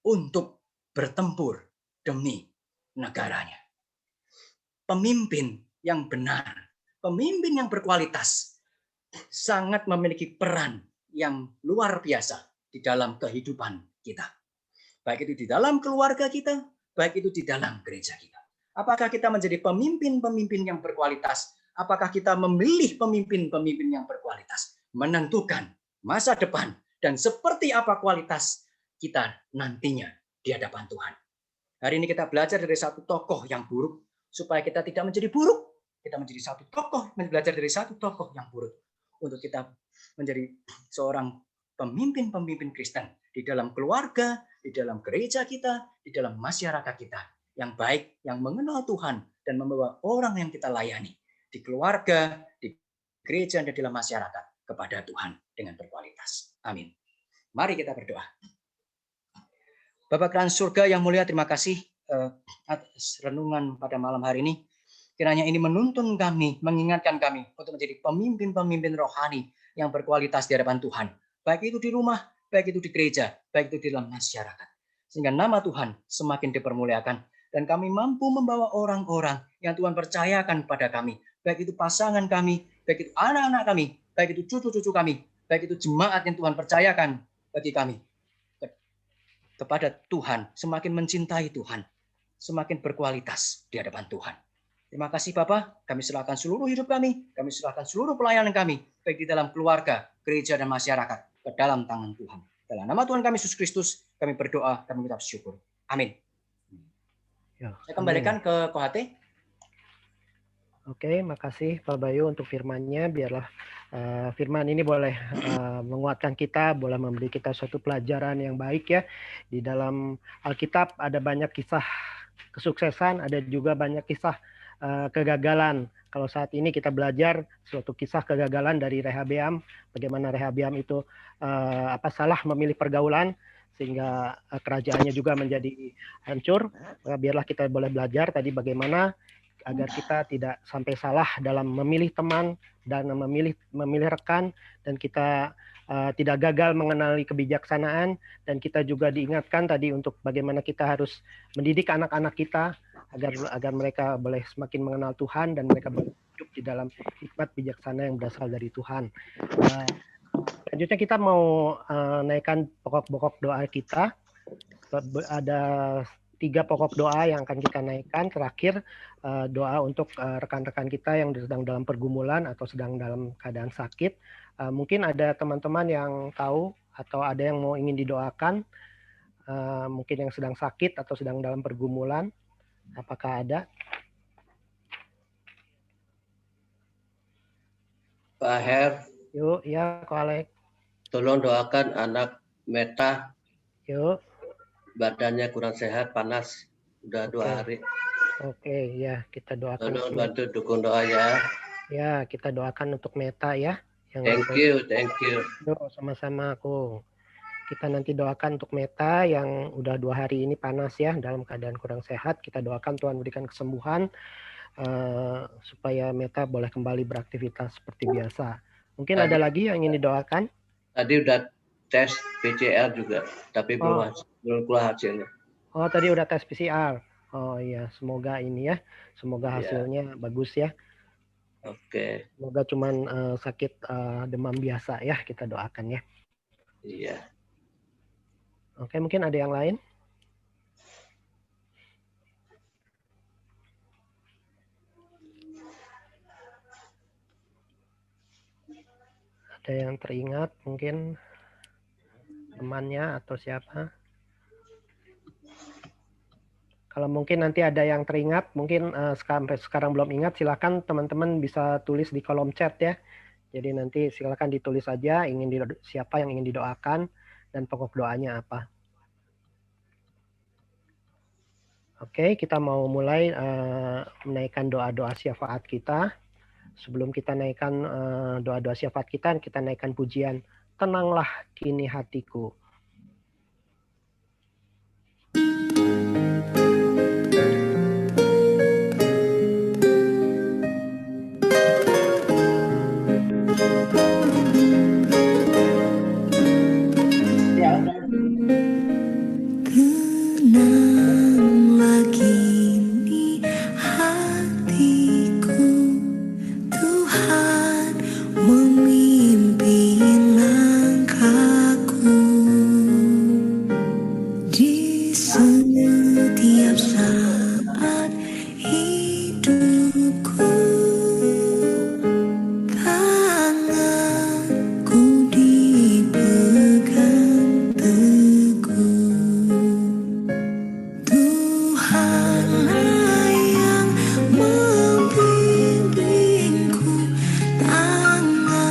untuk bertempur demi negaranya. Pemimpin yang benar, pemimpin yang berkualitas sangat memiliki peran yang luar biasa di dalam kehidupan kita. Baik itu di dalam keluarga kita, baik itu di dalam gereja kita. Apakah kita menjadi pemimpin-pemimpin yang berkualitas? Apakah kita memilih pemimpin-pemimpin yang berkualitas? Menentukan masa depan dan seperti apa kualitas kita nantinya di hadapan Tuhan. Hari ini kita belajar dari satu tokoh yang buruk, supaya kita tidak menjadi buruk. Kita menjadi satu tokoh, belajar dari satu tokoh yang buruk. Untuk kita menjadi seorang pemimpin-pemimpin Kristen di dalam keluarga, di dalam gereja kita, di dalam masyarakat kita yang baik, yang mengenal Tuhan dan membawa orang yang kita layani di keluarga, di gereja, dan di dalam masyarakat kepada Tuhan dengan berkualitas. Amin. Mari kita berdoa. Bapa Kerajaan surga yang mulia, terima kasih atas renungan pada malam hari ini. Kiranya ini menuntun kami, mengingatkan kami untuk menjadi pemimpin-pemimpin rohani yang berkualitas di hadapan Tuhan. Baik itu di rumah, baik itu di gereja, baik itu di dalam masyarakat. Sehingga nama Tuhan semakin dipermuliakan. Dan kami mampu membawa orang-orang yang Tuhan percayakan pada kami. Baik itu pasangan kami, baik itu anak-anak kami, baik itu cucu-cucu kami, baik itu jemaat yang Tuhan percayakan bagi kami. Kepada Tuhan, semakin mencintai Tuhan, semakin berkualitas di hadapan Tuhan. Terima kasih Bapak, kami serahkan seluruh hidup kami serahkan seluruh pelayanan kami, baik di dalam keluarga, gereja, dan masyarakat, ke dalam tangan Tuhan. Dalam nama Tuhan kami Yesus Kristus, kami berdoa, kami mengucap syukur. Amin. Ya, saya kembalikan ke Kohate. Oke, makasih Pak Bayu untuk firman-Nya. Biarlah firman ini boleh menguatkan kita, boleh memberi kita suatu pelajaran yang baik ya. Di dalam Alkitab ada banyak kisah kesuksesan, ada juga banyak kisah kegagalan. Kalau saat ini kita belajar suatu kisah kegagalan dari Rehabeam, bagaimana Rehabeam itu salah memilih pergaulan sehingga kerajaannya juga menjadi hancur. Biarlah kita boleh belajar tadi bagaimana agar kita tidak sampai salah dalam memilih teman dan memilih rekan, dan kita tidak gagal mengenali kebijaksanaan, dan kita juga diingatkan tadi untuk bagaimana kita harus mendidik anak-anak kita agar mereka boleh semakin mengenal Tuhan dan mereka hidup di dalam hikmat bijaksana yang berasal dari Tuhan. Selanjutnya kita mau naikkan pokok-pokok doa kita. Ada 3 pokok doa yang akan kita naikkan. Terakhir doa untuk rekan-rekan kita yang sedang dalam pergumulan atau sedang dalam keadaan sakit. Mungkin ada teman-teman yang tahu atau ada yang mau ingin didoakan, mungkin yang sedang sakit atau sedang dalam pergumulan. Apakah ada? Pak Her. Yuk, ya Ko Alek. Tolong doakan anak Meta. Yuk. Badannya kurang sehat, panas, udah 2 hari. Oke, ya kita doakan. Tolong bantu dukung doa ya. Ya, kita doakan untuk Meta ya. Thank you. Yuk, sama-sama aku. Kita nanti doakan untuk Meta yang udah 2 hari ini panas ya, dalam keadaan kurang sehat. Kita doakan Tuhan berikan kesembuhan supaya Meta boleh kembali beraktivitas seperti biasa. Mungkin ada lagi yang ingin didoakan? Tadi udah tes PCR juga, tapi belum keluar hasilnya. Oh, tadi udah tes PCR. Oh iya, semoga ini ya, semoga hasilnya bagus ya. Oke. Semoga cuman sakit demam biasa ya, kita doakan ya. Iya. Oke, mungkin ada yang lain? Ada yang teringat mungkin temannya atau siapa? Kalau mungkin nanti ada yang teringat, mungkin sampai sekarang belum ingat, silakan teman-teman bisa tulis di kolom chat ya. Jadi nanti silakan ditulis aja siapa yang ingin didoakan dan pokok doanya apa. Oke, kita mau mulai menaikkan doa-doa syafaat kita. Sebelum kita naikkan doa-doa syafaat kita naikkan pujian. Tenanglah kini hatiku. Tenanglah kini hatiku, Tuhan memimpin langkahku di setiap saat hidupku. Tanganku dipegang teguh. Tuhanlah yang membimbingku, tanganku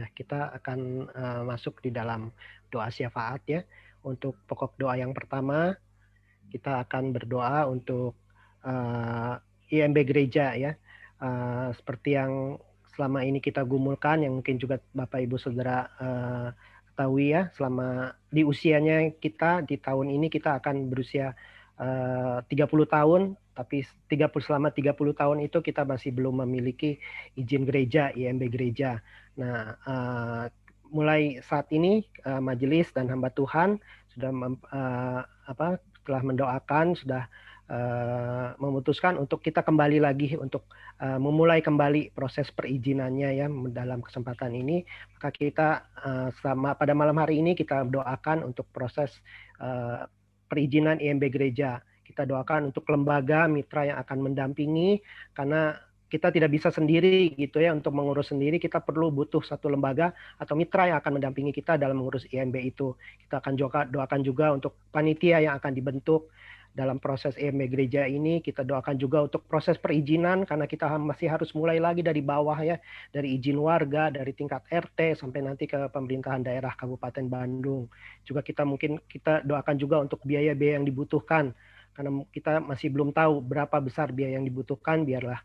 ya. Kita akan masuk di dalam doa syafaat ya. Untuk pokok doa yang pertama, kita akan berdoa untuk IMB gereja ya. Seperti yang selama ini kita gumulkan, yang mungkin juga Bapak Ibu Saudara ketahui ya, selama di usianya kita di tahun ini kita akan berusia 30 tahun, tapi selama 30 tahun itu kita masih belum memiliki izin gereja, IMB gereja. Nah, mulai saat ini majelis dan hamba Tuhan sudah telah mendoakan, sudah memutuskan untuk kita kembali lagi untuk memulai kembali proses perizinannya ya dalam kesempatan ini. Maka kita pada malam hari ini kita doakan untuk proses perizinan IMB gereja. Kita doakan untuk lembaga mitra yang akan mendampingi, karena kita tidak bisa sendiri gitu ya untuk mengurus sendiri. Kita butuh satu lembaga atau mitra yang akan mendampingi kita dalam mengurus IMB itu. Kita akan doakan juga untuk panitia yang akan dibentuk dalam proses IMB gereja ini. Kita doakan juga untuk proses perizinan, karena kita masih harus mulai lagi dari bawah ya, dari izin warga, dari tingkat RT sampai nanti ke pemerintahan daerah Kabupaten Bandung. Juga kita doakan juga untuk biaya-biaya yang dibutuhkan, karena kita masih belum tahu berapa besar biaya yang dibutuhkan. Biarlah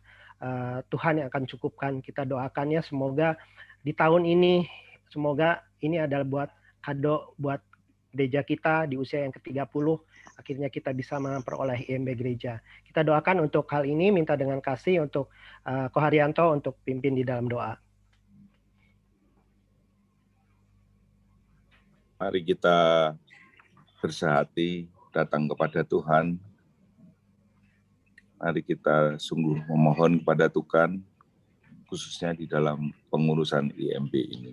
Tuhan yang akan cukupkan. Kita doakan ya, semoga di tahun ini, semoga ini adalah buat kado buat gereja kita di usia yang ke-30, akhirnya kita bisa memperoleh IMB gereja. Kita doakan untuk hal ini, minta dengan kasih untuk Ko Haryanto untuk pimpin di dalam doa. Mari kita bersehati datang kepada Tuhan. Mari kita sungguh memohon kepada Tuhan, khususnya di dalam pengurusan IMB ini.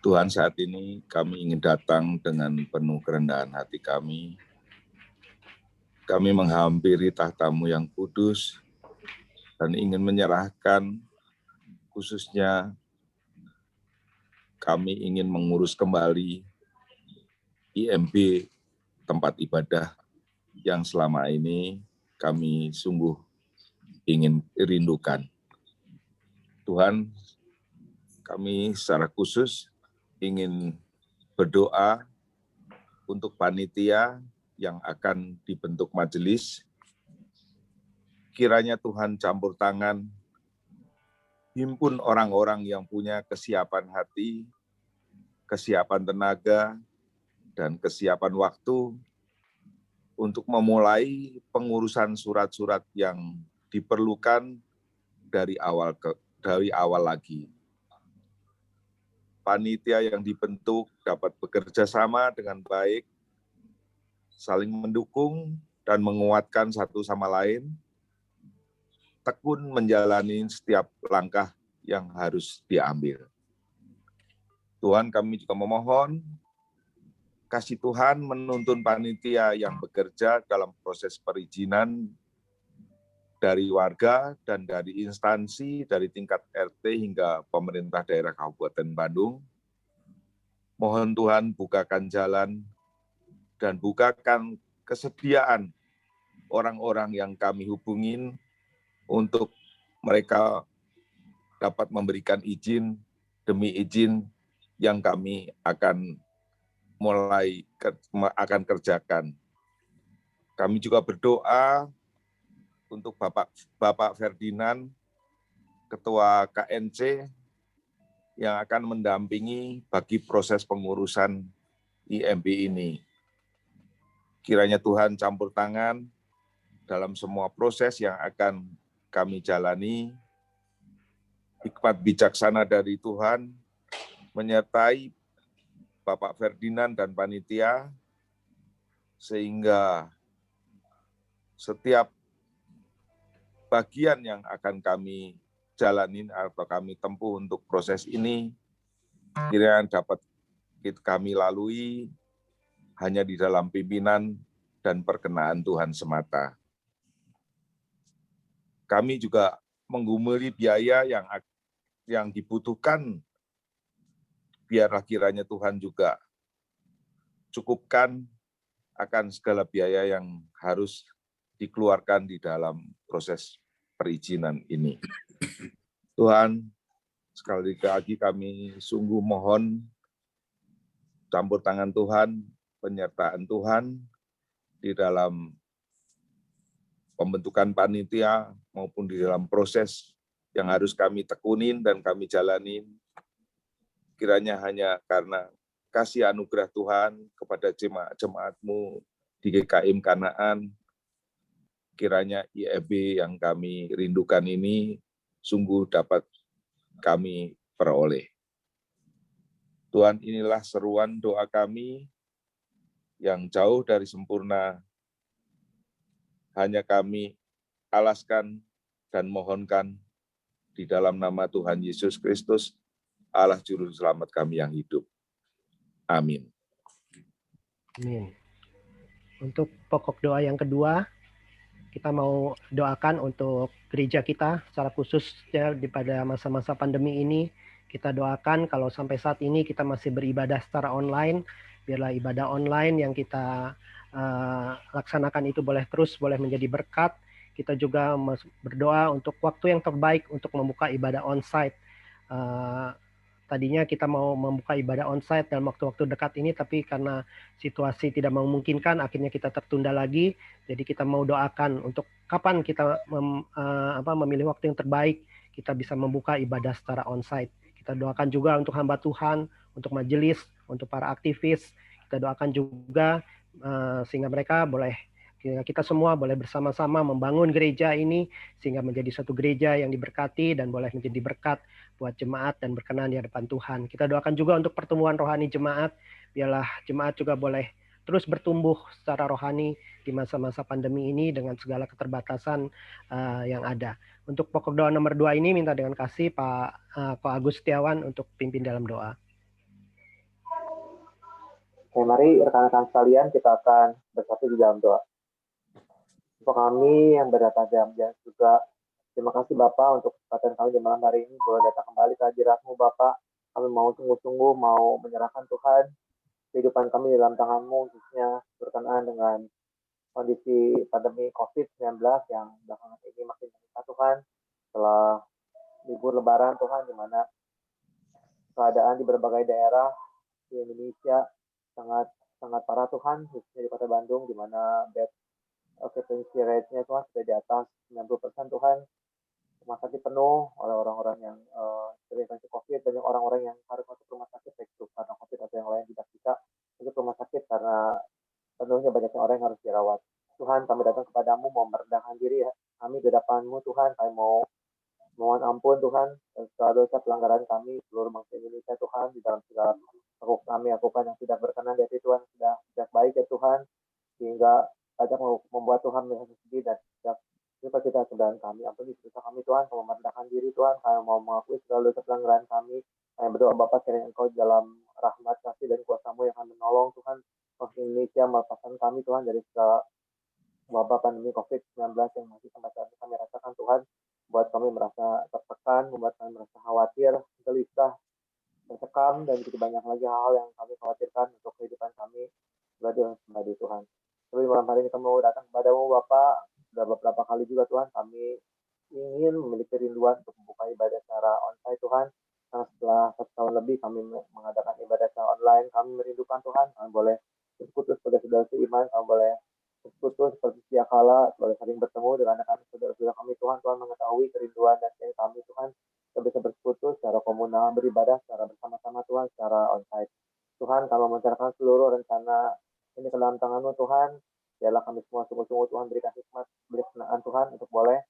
Tuhan, saat ini kami ingin datang dengan penuh kerendahan hati kami. Kami menghampiri tahta-Mu yang kudus dan ingin menyerahkan, khususnya kami ingin mengurus kembali IMB tempat ibadah yang selama ini kami sungguh ingin rindukan. Tuhan, kami secara khusus ingin berdoa untuk panitia yang akan dibentuk majelis. Kiranya Tuhan campur tangan, himpun orang-orang yang punya kesiapan hati, kesiapan tenaga, dan kesiapan waktu untuk memulai pengurusan surat-surat yang diperlukan dari awal lagi. Panitia yang dibentuk dapat bekerja sama dengan baik, saling mendukung dan menguatkan satu sama lain, tekun menjalani setiap langkah yang harus diambil. Tuhan, kami juga memohon kasih Tuhan menuntun panitia yang bekerja dalam proses perizinan dari warga dan dari instansi, dari tingkat RT hingga pemerintah daerah Kabupaten Bandung. Mohon Tuhan bukakan jalan dan bukakan kesediaan orang-orang yang kami hubungin untuk mereka dapat memberikan izin demi izin yang kami akan kerjakan. Kami juga berdoa untuk Bapak Ferdinand, Ketua KNC, yang akan mendampingi bagi proses pengurusan IMB ini. Kiranya Tuhan campur tangan dalam semua proses yang akan kami jalani. Hikmat bijaksana dari Tuhan menyertai Bapak Ferdinand dan panitia, sehingga setiap bagian yang akan kami jalanin atau kami tempuh untuk proses ini kiranya dapat kami lalui hanya di dalam pimpinan dan perkenaan Tuhan semata. Kami juga menggumuli biaya yang dibutuhkan, biarlah kiranya Tuhan juga cukupkan akan segala biaya yang harus dikeluarkan di dalam proses perizinan ini. Tuhan, Sekali lagi kami sungguh mohon campur tangan Tuhan, penyertaan Tuhan di dalam pembentukan panitia maupun di dalam proses yang harus kami tekunin dan kami jalanin. Kiranya hanya karena kasih anugerah Tuhan kepada jemaat-jemaat-Mu di GKM Kanaan, kiranya IFB yang kami rindukan ini sungguh dapat kami peroleh. Tuhan, inilah seruan doa kami yang jauh dari sempurna. Hanya kami alaskan dan mohonkan di dalam nama Tuhan Yesus Kristus, Allah Juru Selamat kami yang hidup. Amin. Amin. Untuk pokok doa yang kedua, kita mau doakan untuk gereja kita secara khusus ya pada masa-masa pandemi ini. Kita doakan kalau sampai saat ini kita masih beribadah secara online, biarlah ibadah online yang kita laksanakan itu boleh menjadi berkat. Kita juga berdoa untuk waktu yang terbaik untuk membuka ibadah onsite. Tadinya kita mau membuka ibadah onsite dalam waktu-waktu dekat ini, tapi karena situasi tidak memungkinkan, akhirnya kita tertunda lagi. Jadi kita mau doakan untuk kapan kita memilih waktu yang terbaik, kita bisa membuka ibadah secara onsite. Kita doakan juga untuk hamba Tuhan, untuk majelis, untuk para aktivis. Kita doakan juga sehingga mereka boleh, kita semua boleh bersama-sama membangun gereja ini sehingga menjadi satu gereja yang diberkati dan boleh menjadi berkat buat jemaat dan berkenan di hadapan Tuhan. Kita doakan juga untuk pertumbuhan rohani jemaat, biarlah jemaat juga boleh terus bertumbuh secara rohani di masa-masa pandemi ini dengan segala keterbatasan yang ada. Untuk pokok doa nomor 2 ini minta dengan kasih Pak Agus Setiawan untuk pimpin dalam doa. Oke, mari rekan-rekan sekalian kita akan bersatu di dalam doa. Untuk kami yang berdatang jam-jam juga, terima kasih Bapak untuk kesempatan kami di malam hari ini boleh datang kembali ke hadirat-Mu Bapak. Kami mau sungguh-sungguh mau menyerahkan Tuhan kehidupan kami dalam tangan-Mu, khususnya berkenaan dengan kondisi pandemi COVID-19 yang belakangan ini makin meningkat Tuhan. Setelah libur Lebaran Tuhan, di mana keadaan di berbagai daerah di Indonesia sangat parah Tuhan, khususnya di Kota Bandung, di mana bed occupancy rate-nya Tuhan sudah di atas 90% Tuhan. Rumah sakit penuh oleh orang-orang yang terinfeksi COVID, banyak orang-orang yang harus masuk rumah sakit baik itu karena COVID atau yang lain tidak bisa masuk rumah sakit karena penuhnya banyaknya orang yang harus dirawat. Tuhan, kami datang kepadamu mau merendahkan diri kami di hadapan-Mu Tuhan, kami mau mohon ampun Tuhan segala dosa pelanggaran kami seluruh bangsa Indonesia Tuhan, di dalam segala kami lakukan yang tidak berkenan di hati Tuhan, sudah tidak baik ya Tuhan, sehingga banyak membuat Tuhan merasa sedih dan tidak kita kesalahan kami. Ampuni dosa kami Tuhan, kami merendahkan diri Tuhan, kami mau mengakui segala dosa pelanggaran kami. Kami berdoa Bapa kiranya Engkau dalam rahmat kasih dan kuasa-Mu yang akan menolong Tuhan bangsa Indonesia, melepaskan kami Tuhan dari segala wabah pandemi COVID-19 yang masih sampai saat ini kami rasakan Tuhan, buat kami merasa tertekan, membuat kami merasa khawatir, gelisah, tersekam, dan begitu banyak lagi hal-hal yang kami khawatirkan untuk kehidupan kami pribadi Tuhan. Tapi malam hari ini kami mau datang kepadamu Bapak, sudah beberapa kali juga Tuhan kami ingin memiliki rinduan untuk membuka ibadah secara onsite Tuhan, karena setelah 1 tahun lebih kami mengadakan ibadah secara online, kami merindukan Tuhan, kami boleh bersekutu sebagai saudara seiman, kami boleh bersekutu seperti sedia kala, boleh saling bertemu dengan anak-anak saudara-saudara kami Tuhan. Tuhan mengetahui kerinduan dan keinginan kami Tuhan, kita bisa bersekutu secara komunal, beribadah secara bersama-sama Tuhan, secara onsite. Tuhan, kami mencerahkan seluruh rencana ini ke dalam tangan-Mu Tuhan, biarlah kami semua sungguh-sungguh Tuhan berikan hikmat, beri kesenangan Tuhan untuk boleh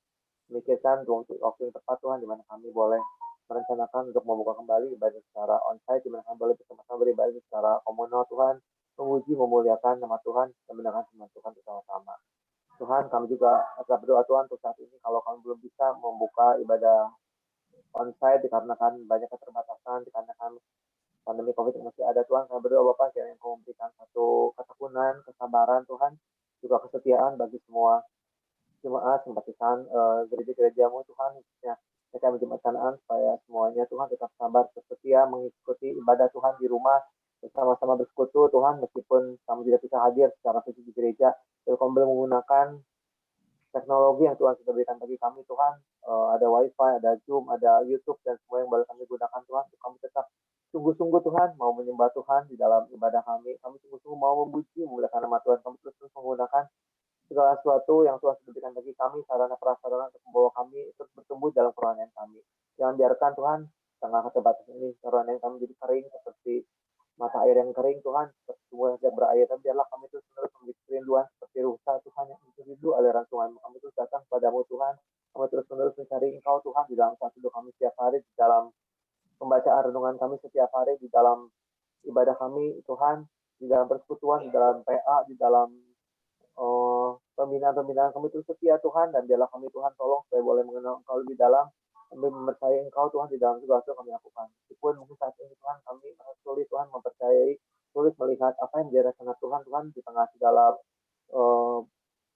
memikirkan waktu yang tepat Tuhan, di mana kami boleh merencanakan untuk membuka kembali ibadah secara onsite, di mana kami boleh bersama-sama beribadah secara komunal Tuhan, memuji, memuliakan nama Tuhan, dan mendengarkan firman Tuhan bersama-sama. Tuhan, kami juga agak berdoa Tuhan untuk saat ini, kalau kami belum bisa membuka ibadah onsite dikarenakan banyak keterbatasan, dikarenakan pandemi COVID yang masih ada Tuhan, kami berdoa Bapak kiranya Engkau memberikan satu ketekunan, kesabaran Tuhan, juga kesetiaan bagi semua jemaat, simpatisan gereja-gereja-Mu Tuhan, khususnya kami jemaat Kanaan, supaya semuanya Tuhan tetap sabar, setia mengikuti ibadah Tuhan di rumah, bersama-sama bersekutu Tuhan, meskipun kami tidak bisa hadir secara fisik di gereja, tapi kami boleh menggunakan teknologi yang Tuhan sudah berikan bagi kami Tuhan, ada WiFi, ada Zoom, ada YouTube dan semua yang boleh kami gunakan Tuhan, untuk kami tetap sungguh-sungguh Tuhan mau menyembah Tuhan di dalam ibadah kami sungguh-sungguh mau memuji memuliakan nama Tuhan, kami terus menggunakan segala sesuatu yang Tuhan sudah berikan bagi kami, sarana prasarana untuk membawa kami terus bertumbuh dalam kerohanian kami. Jangan biarkan Tuhan tengah keterbatasan ini kerohanian kami jadi kering seperti mata air yang kering Tuhan, seperti sumur yang tidak berair, dan biarlah kami terus menerus memiliki kerinduan seperti rusa Tuhan yang rindu aliran sungai. Kami terus datang padamu Tuhan, kami terus menerus mencari Engkau Tuhan di dalam satu doa kami setiap hari, di dalam pembacaan renungan kami setiap hari, di dalam ibadah kami Tuhan, di dalam persekutuan, di dalam PA, di dalam pembinaan kami terus setia Tuhan, dan biarlah kami Tuhan tolong supaya boleh mengenal Engkau lebih dalam, kami mempercayai Engkau Tuhan di dalam segala sesuatu kami lakukan. Meskipun mungkin saat ini Tuhan kami sulit Tuhan mempercayai, sulit melihat apa yang menjadi rencana Tuhan di tengah segala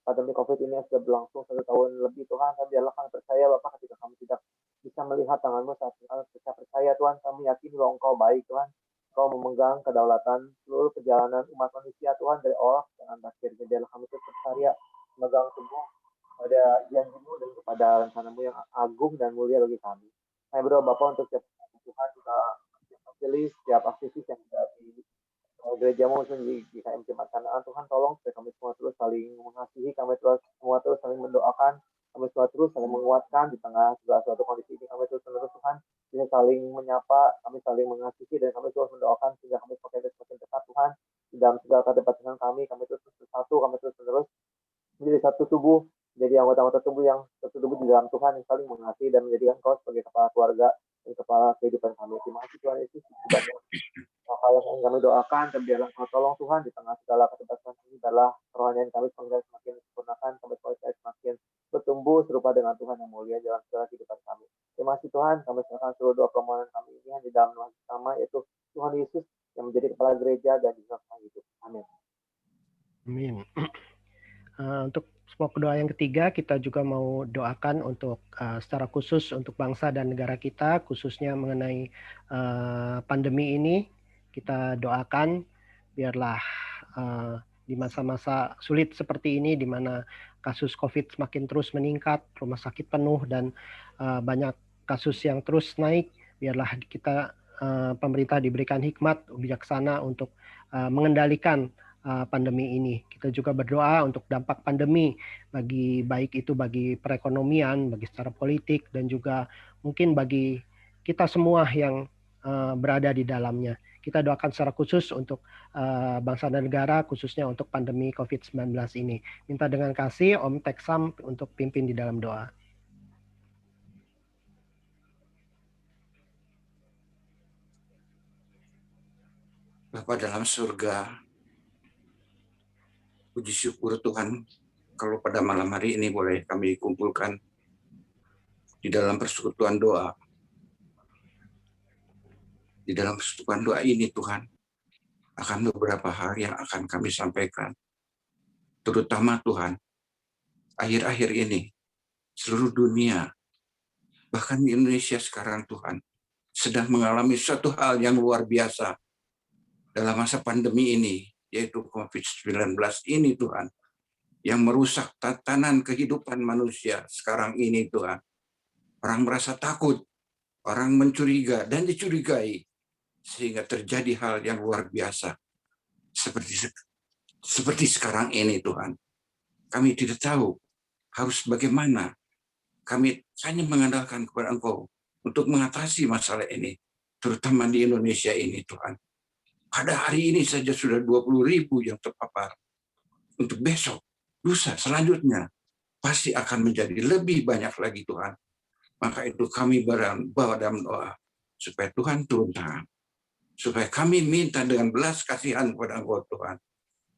pandemi COVID ini yang sudah berlangsung 1 tahun lebih Tuhan, dan biarlah kami percaya Bapak ketika kami tidak bisa melihat tangan-Mu saat kami bisa percaya Tuhan, kami yakin bahwa Engkau baik Tuhan, Engkau memegang kedaulatan seluruh perjalanan umat manusia Tuhan dari awal dan akhir. Biarlah kami terus percaya memegang teguh pada janji-Mu dan kepada rencana-Mu yang agung dan mulia bagi kami. Saya berdoa Bapak untuk setiap Tuhan kita pilih setiap aktivis yang ada di gereja-Mu di KMC Macanaan Tuhan, tolong supaya kami semua terus saling mengasihi, kami semua terus saling mendoakan, kami semua terus saling menguatkan di tengah segala suatu kondisi ini. Kami terus menerus Tuhan bisa saling menyapa, kami saling mengasihi, dan kami terus mendoakan sehingga kami semakin dekat Tuhan di dalam segala keterbatasan kami terus bersatu, kami terus menerus menjadi satu tubuh, menjadi anggota-anggota tubuh yang satu tubuh di dalam Tuhan yang saling mengasihi dan menjadikan Engkau sebagai kepala keluarga dan kepala kehidupan kami. Terima kasih Tuhan Yesus, maka yang kami doakan, dan biarlah Engkau tolong Tuhan di tengah segala keterbatasan ini, adalah kerohanian kami semakin disempurnakan, kami semakin bertumbuh serupa dengan Tuhan yang mulia dalam segala kehidupan kami. Terima kasih Tuhan, kami serahkan seluruh doa permohonan kami ini di dalam nama sama, yaitu Tuhan Yesus yang menjadi kepala gereja dan juga hidup. Amin. Amin. Untuk pokok doa yang ketiga, kita juga mau doakan untuk secara khusus untuk bangsa dan negara kita, khususnya mengenai pandemi ini. Kita doakan biarlah di masa-masa sulit seperti ini, di mana kasus COVID semakin terus meningkat, rumah sakit penuh, dan banyak kasus yang terus naik, biarlah kita pemerintah diberikan hikmat bijaksana untuk mengendalikan pandemi ini. Kita juga berdoa untuk dampak pandemi baik itu bagi perekonomian, bagi secara politik, dan juga mungkin bagi kita semua yang berada di dalamnya. Kita doakan secara khusus untuk bangsa dan negara, khususnya untuk pandemi COVID-19 ini. Minta dengan kasih Om Teksam untuk pimpin di dalam doa. Bapa dalam surga, puji syukur Tuhan kalau pada malam hari ini boleh kami kumpulkan di dalam persekutuan doa. Di dalam persekutuan doa ini Tuhan, akan beberapa hal yang akan kami sampaikan. Terutama Tuhan, akhir-akhir ini seluruh dunia, bahkan di Indonesia sekarang Tuhan, sedang mengalami suatu hal yang luar biasa dalam masa pandemi ini, yaitu COVID-19 ini Tuhan, yang merusak tatanan kehidupan manusia sekarang ini Tuhan. Orang merasa takut, orang mencuriga dan dicurigai, sehingga terjadi hal yang luar biasa. Seperti sekarang ini Tuhan. Kami tidak tahu harus bagaimana. Kami hanya mengandalkan kepada Engkau untuk mengatasi masalah ini, terutama di Indonesia ini Tuhan. Pada hari ini saja sudah 20.000 yang terpapar. Untuk besok, lusa selanjutnya, pasti akan menjadi lebih banyak lagi Tuhan. Maka itu kami bawa dalam doa, supaya Tuhan turun tangan. Supaya kami minta dengan belas kasihan kepada Engkau Tuhan,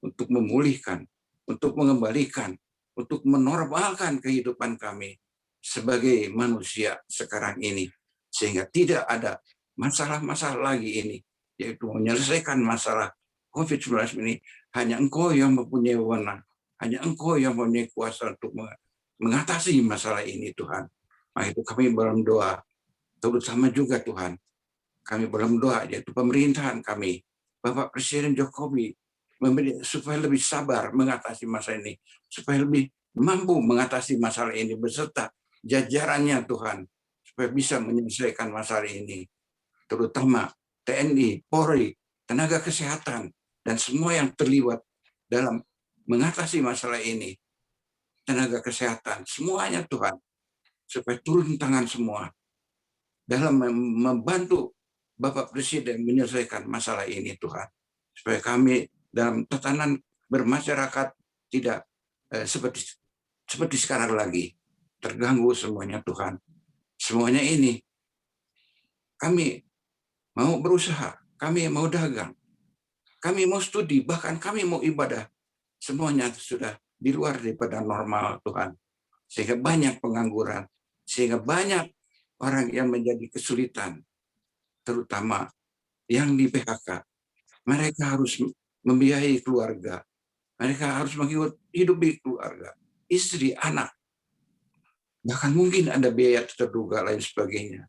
untuk memulihkan, untuk mengembalikan, untuk menormalkan kehidupan kami sebagai manusia sekarang ini. Sehingga tidak ada masalah-masalah lagi ini, yaitu menyelesaikan masalah COVID-19 ini. Hanya Engkau yang mempunyai wewenang, hanya Engkau yang mempunyai kuasa untuk mengatasi masalah ini Tuhan. Nah itu kami dalam doa, terutama juga Tuhan, kami dalam doa yaitu pemerintahan kami, Bapak Presiden Jokowi, supaya lebih sabar mengatasi masa ini, supaya lebih mampu mengatasi masalah ini beserta jajarannya Tuhan, supaya bisa menyelesaikan masalah ini, terutama TNI, Polri, tenaga kesehatan, dan semua yang terlibat dalam mengatasi masalah ini. Tenaga kesehatan, semuanya Tuhan, supaya turun tangan semua dalam membantu Bapak Presiden menyelesaikan masalah ini Tuhan. Supaya kami dalam tatanan bermasyarakat tidak seperti sekarang lagi, terganggu semuanya Tuhan. Semuanya ini kami mau berusaha, kami mau dagang, kami mau studi, bahkan kami mau ibadah. Semuanya sudah di luar daripada normal Tuhan. Sehingga banyak pengangguran, sehingga banyak orang yang menjadi kesulitan, terutama yang di PHK. Mereka harus membiayai keluarga, mereka harus menghidupi keluarga, istri, anak. Bahkan mungkin ada biaya terduga lain sebagainya.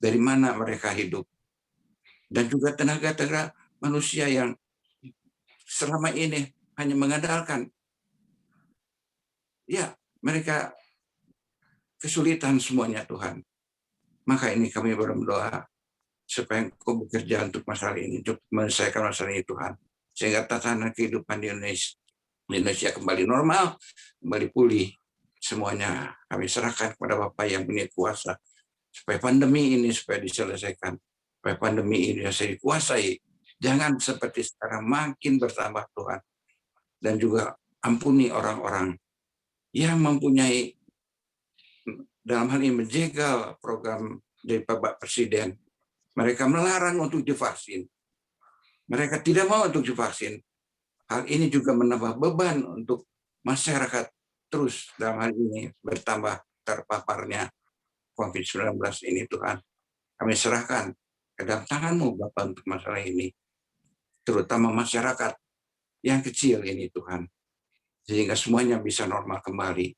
Dari mana mereka hidup. Dan juga tenaga-tenaga manusia yang selama ini hanya mengandalkan, ya mereka kesulitan semuanya Tuhan. Maka ini kami berdoa supaya Engkau bekerja untuk masalah ini, untuk menyelesaikan masalah ini Tuhan. Sehingga tatanan kehidupan di Indonesia kembali normal, kembali pulih. Semuanya kami serahkan kepada Bapa yang punya kuasa. Supaya pandemi ini supaya diselesaikan. Supaya pandemi ini bisa dikuasai. Jangan seperti sekarang makin bertambah Tuhan. Dan juga ampuni orang-orang yang mempunyai, dalam hal ini menjegal program dari Bapak Presiden. Mereka melarang untuk divaksin. Mereka tidak mau untuk divaksin. Hal ini juga menambah beban untuk masyarakat terus dalam hal ini bertambah terpaparnya COVID-19 ini Tuhan. Kami serahkan ke dalam tangan-Mu Bapak untuk masalah ini. Terutama masyarakat yang kecil ini Tuhan. Sehingga semuanya bisa normal kembali.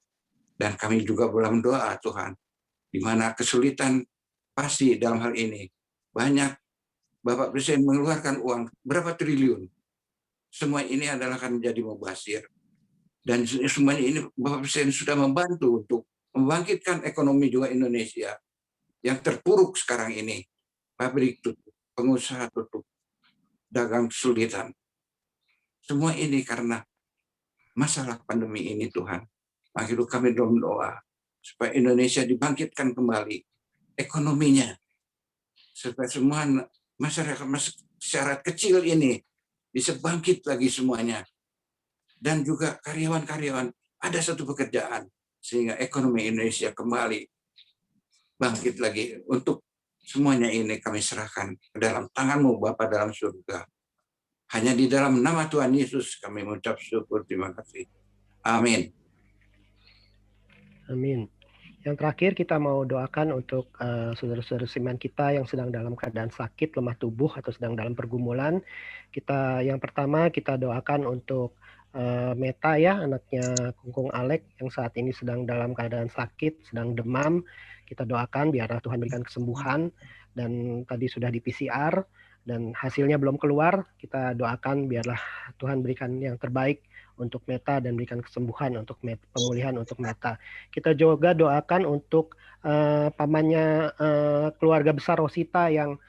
Dan kami juga dalam doa Tuhan. Di mana kesulitan pasti dalam hal ini. Banyak Bapak Presiden mengeluarkan uang berapa triliun. Semua ini adalah akan menjadi mubazir. Dan semuanya ini Bapak Presiden sudah membantu untuk membangkitkan ekonomi juga Indonesia. Yang terpuruk sekarang ini. Pabrik tutup, pengusaha tutup, dagang kesulitan. Semua ini karena masalah pandemi ini Tuhan. Akhirnya kami doa supaya Indonesia dibangkitkan kembali ekonominya. Supaya semua masyarakat kecil ini bisa bangkit lagi semuanya. Dan juga karyawan-karyawan ada satu pekerjaan. Sehingga ekonomi Indonesia kembali bangkit lagi. Untuk semuanya ini kami serahkan ke dalam tangan-Mu Bapa dalam surga. Hanya di dalam nama Tuhan Yesus kami mengucap syukur, terima kasih. Amin. Amin. Yang terakhir kita mau doakan untuk saudara-saudara seiman kita yang sedang dalam keadaan sakit, lemah tubuh atau sedang dalam pergumulan. Yang pertama kita doakan untuk Meta ya, anaknya Kungkung Alek yang saat ini sedang dalam keadaan sakit, sedang demam. Kita doakan biar Tuhan berikan kesembuhan, dan tadi sudah di PCR dan hasilnya belum keluar. Kita doakan biarlah Tuhan berikan yang terbaik untuk Meta dan berikan kesembuhan untuk pemulihan untuk Meta. Kita juga doakan untuk pamannya keluarga besar Rosita yang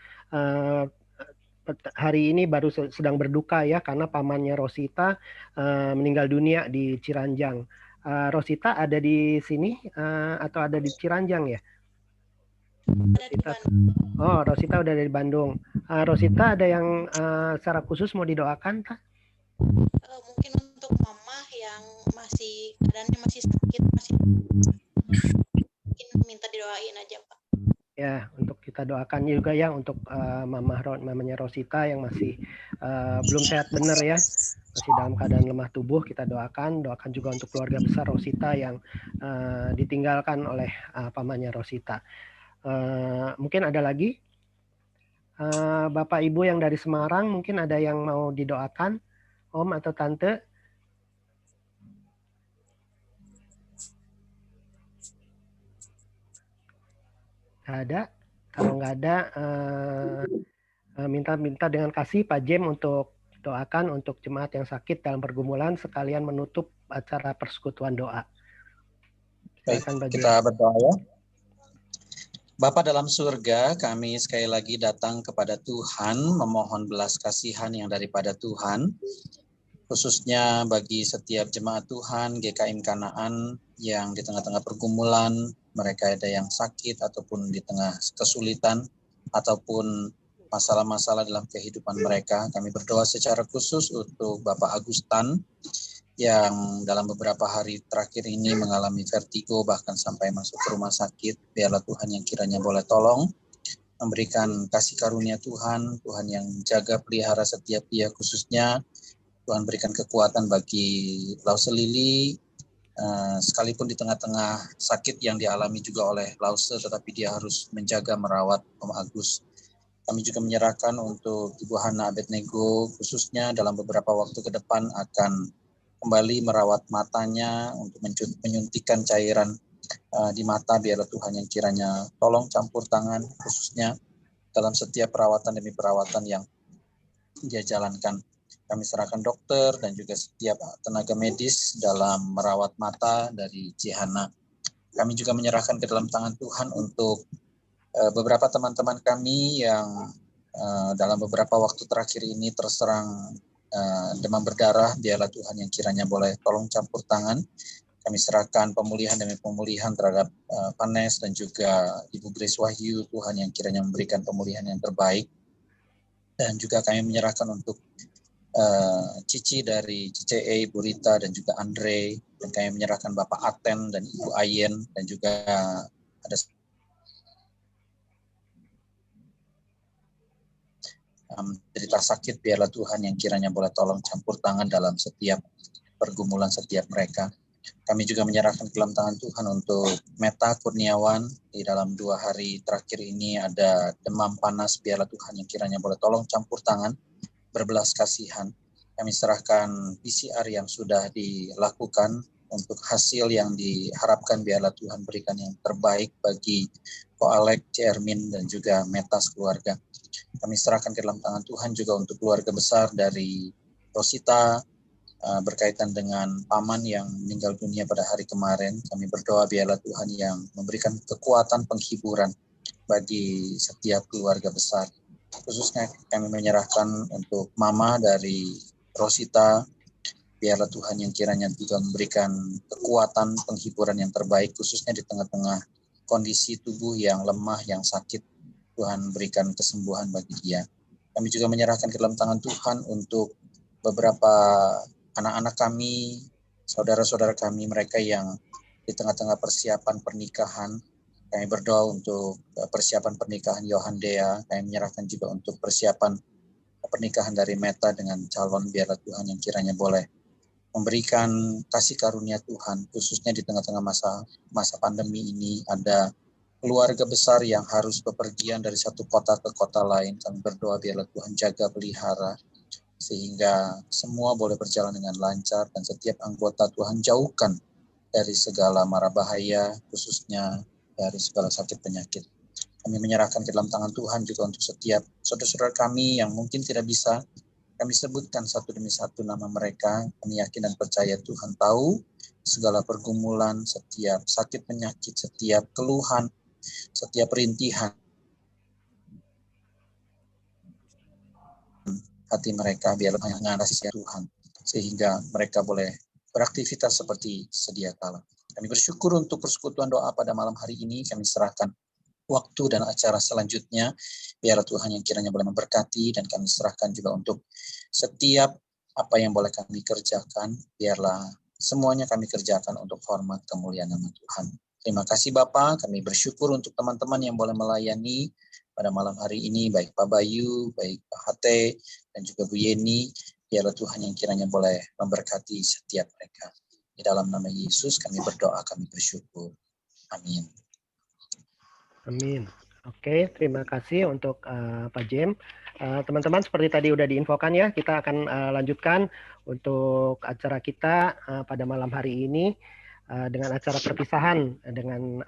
hari ini baru sedang berduka ya, karena pamannya Rosita meninggal dunia di Ciranjang. Rosita ada di sini atau ada di Ciranjang ya? Rosita udah dari Bandung. Rosita ada yang secara khusus mau didoakan kah? Mungkin untuk mama yang masih keadaannya masih sakit, mungkin minta didoain aja Pak. Ya, untuk kita doakan juga ya untuk mamanya Rosita yang masih belum sehat benar ya, masih dalam keadaan lemah tubuh. Kita doakan juga untuk keluarga besar Rosita yang ditinggalkan oleh pamannya Rosita. Mungkin ada lagi Bapak Ibu yang dari Semarang, mungkin ada yang mau didoakan, Om atau Tante? Nggak ada. Kalau nggak ada, minta dengan kasih Pak Jem untuk doakan untuk jemaat yang sakit dalam pergumulan, sekalian menutup acara persekutuan doa. Baik, Silakan Pak Jem. kita berdoa ya. Bapa dalam surga, kami sekali lagi datang kepada Tuhan, memohon belas kasihan yang daripada Tuhan, khususnya bagi setiap jemaat Tuhan, GKIM Kanaan yang di tengah-tengah pergumulan, mereka ada yang sakit ataupun di tengah kesulitan, ataupun masalah-masalah dalam kehidupan mereka. Kami berdoa secara khusus untuk Bapak Agustan, yang dalam beberapa hari terakhir ini mengalami vertigo bahkan sampai masuk ke rumah sakit. Biarlah Tuhan yang kiranya boleh tolong, memberikan kasih karunia Tuhan, Tuhan yang jaga pelihara setiap dia, khususnya Tuhan berikan kekuatan bagi Lause Lili, sekalipun di tengah-tengah sakit yang dialami juga oleh Lause, tetapi dia harus menjaga merawat Om Agus. Kami juga menyerahkan untuk Ibu Hana Abednego, khususnya dalam beberapa waktu ke depan akan kembali merawat matanya untuk menyuntikkan cairan di mata. Biarlah Tuhan yang kiranya tolong campur tangan, khususnya dalam setiap perawatan demi perawatan yang dia jalankan. Kami serahkan dokter dan juga setiap tenaga medis dalam merawat mata dari Cihana. Kami juga menyerahkan ke dalam tangan Tuhan untuk beberapa teman-teman kami yang dalam beberapa waktu terakhir ini terserang demam berdarah. Biarlah Tuhan yang kiranya boleh tolong campur tangan. Kami serahkan pemulihan demi pemulihan terhadap Panes dan juga Ibu Grace Wahyu. Tuhan yang kiranya memberikan pemulihan yang terbaik. Dan juga kami menyerahkan untuk Cici dari CCE, Ibu Rita dan juga Andre. Dan kami menyerahkan Bapak Aten dan Ibu Ayen dan juga ada cerita sakit. Biarlah Tuhan yang kiranya boleh tolong campur tangan dalam setiap pergumulan setiap mereka. Kami juga menyerahkan ke dalam tangan Tuhan untuk Meta Kurniawan. Di dalam 2 hari terakhir ini ada demam panas. Biarlah Tuhan yang kiranya boleh tolong campur tangan, berbelas kasihan. Kami serahkan PCR yang sudah dilakukan untuk hasil yang diharapkan. Biarlah Tuhan berikan yang terbaik bagi Ko Alek, Cermin dan juga Meta keluarga. Kami serahkan ke dalam tangan Tuhan juga untuk keluarga besar dari Rosita, berkaitan dengan paman yang meninggal dunia pada hari kemarin. Kami berdoa biarlah Tuhan yang memberikan kekuatan penghiburan bagi setiap keluarga besar. Khususnya kami menyerahkan untuk mama dari Rosita. Biarlah Tuhan yang kiranya juga memberikan kekuatan penghiburan yang terbaik, khususnya di tengah-tengah kondisi tubuh yang lemah, yang sakit. Tuhan berikan kesembuhan bagi dia. Kami juga menyerahkan ke dalam tangan Tuhan untuk beberapa anak-anak kami, saudara-saudara kami, mereka yang di tengah-tengah persiapan pernikahan. Kami berdoa untuk persiapan pernikahan Yohandea. Kami menyerahkan juga untuk persiapan pernikahan dari Meta dengan calon. Biarlah Tuhan yang kiranya boleh memberikan kasih karunia Tuhan, khususnya di tengah-tengah masa pandemi ini. Ada keluarga besar yang harus bepergian dari satu kota ke kota lain. Kami berdoa biarlah Tuhan jaga pelihara, sehingga semua boleh berjalan dengan lancar dan setiap anggota Tuhan jauhkan dari segala mara bahaya, khususnya dari segala sakit penyakit. Kami menyerahkan ke dalam tangan Tuhan juga untuk setiap saudara-saudara kami yang mungkin tidak bisa kami sebutkan satu demi satu nama mereka. Kami yakin dan percaya Tuhan tahu segala pergumulan, setiap sakit penyakit, setiap keluhan, setiap rintihan hati mereka. Biarlah hanya kasih Tuhan sehingga mereka boleh beraktivitas seperti sedia kala. Kami bersyukur untuk persekutuan doa pada malam hari ini. Kami serahkan waktu dan acara selanjutnya. Biarlah Tuhan yang kiranya boleh memberkati, dan kami serahkan juga untuk setiap apa yang boleh kami kerjakan. Biarlah semuanya kami kerjakan untuk hormat kemuliaan nama Tuhan. Terima kasih Bapa, kami bersyukur untuk teman-teman yang boleh melayani pada malam hari ini, baik Pak Bayu, baik Pak Hate, dan juga Bu Yeni. Biarlah Tuhan yang kiranya boleh memberkati setiap mereka. Di dalam nama Yesus kami berdoa, kami bersyukur. Amin. Amin. Oke, terima kasih untuk Pak Jem. Teman-teman, seperti tadi udah diinfokan ya, kita akan lanjutkan untuk acara kita pada malam hari ini dengan acara perpisahan dengan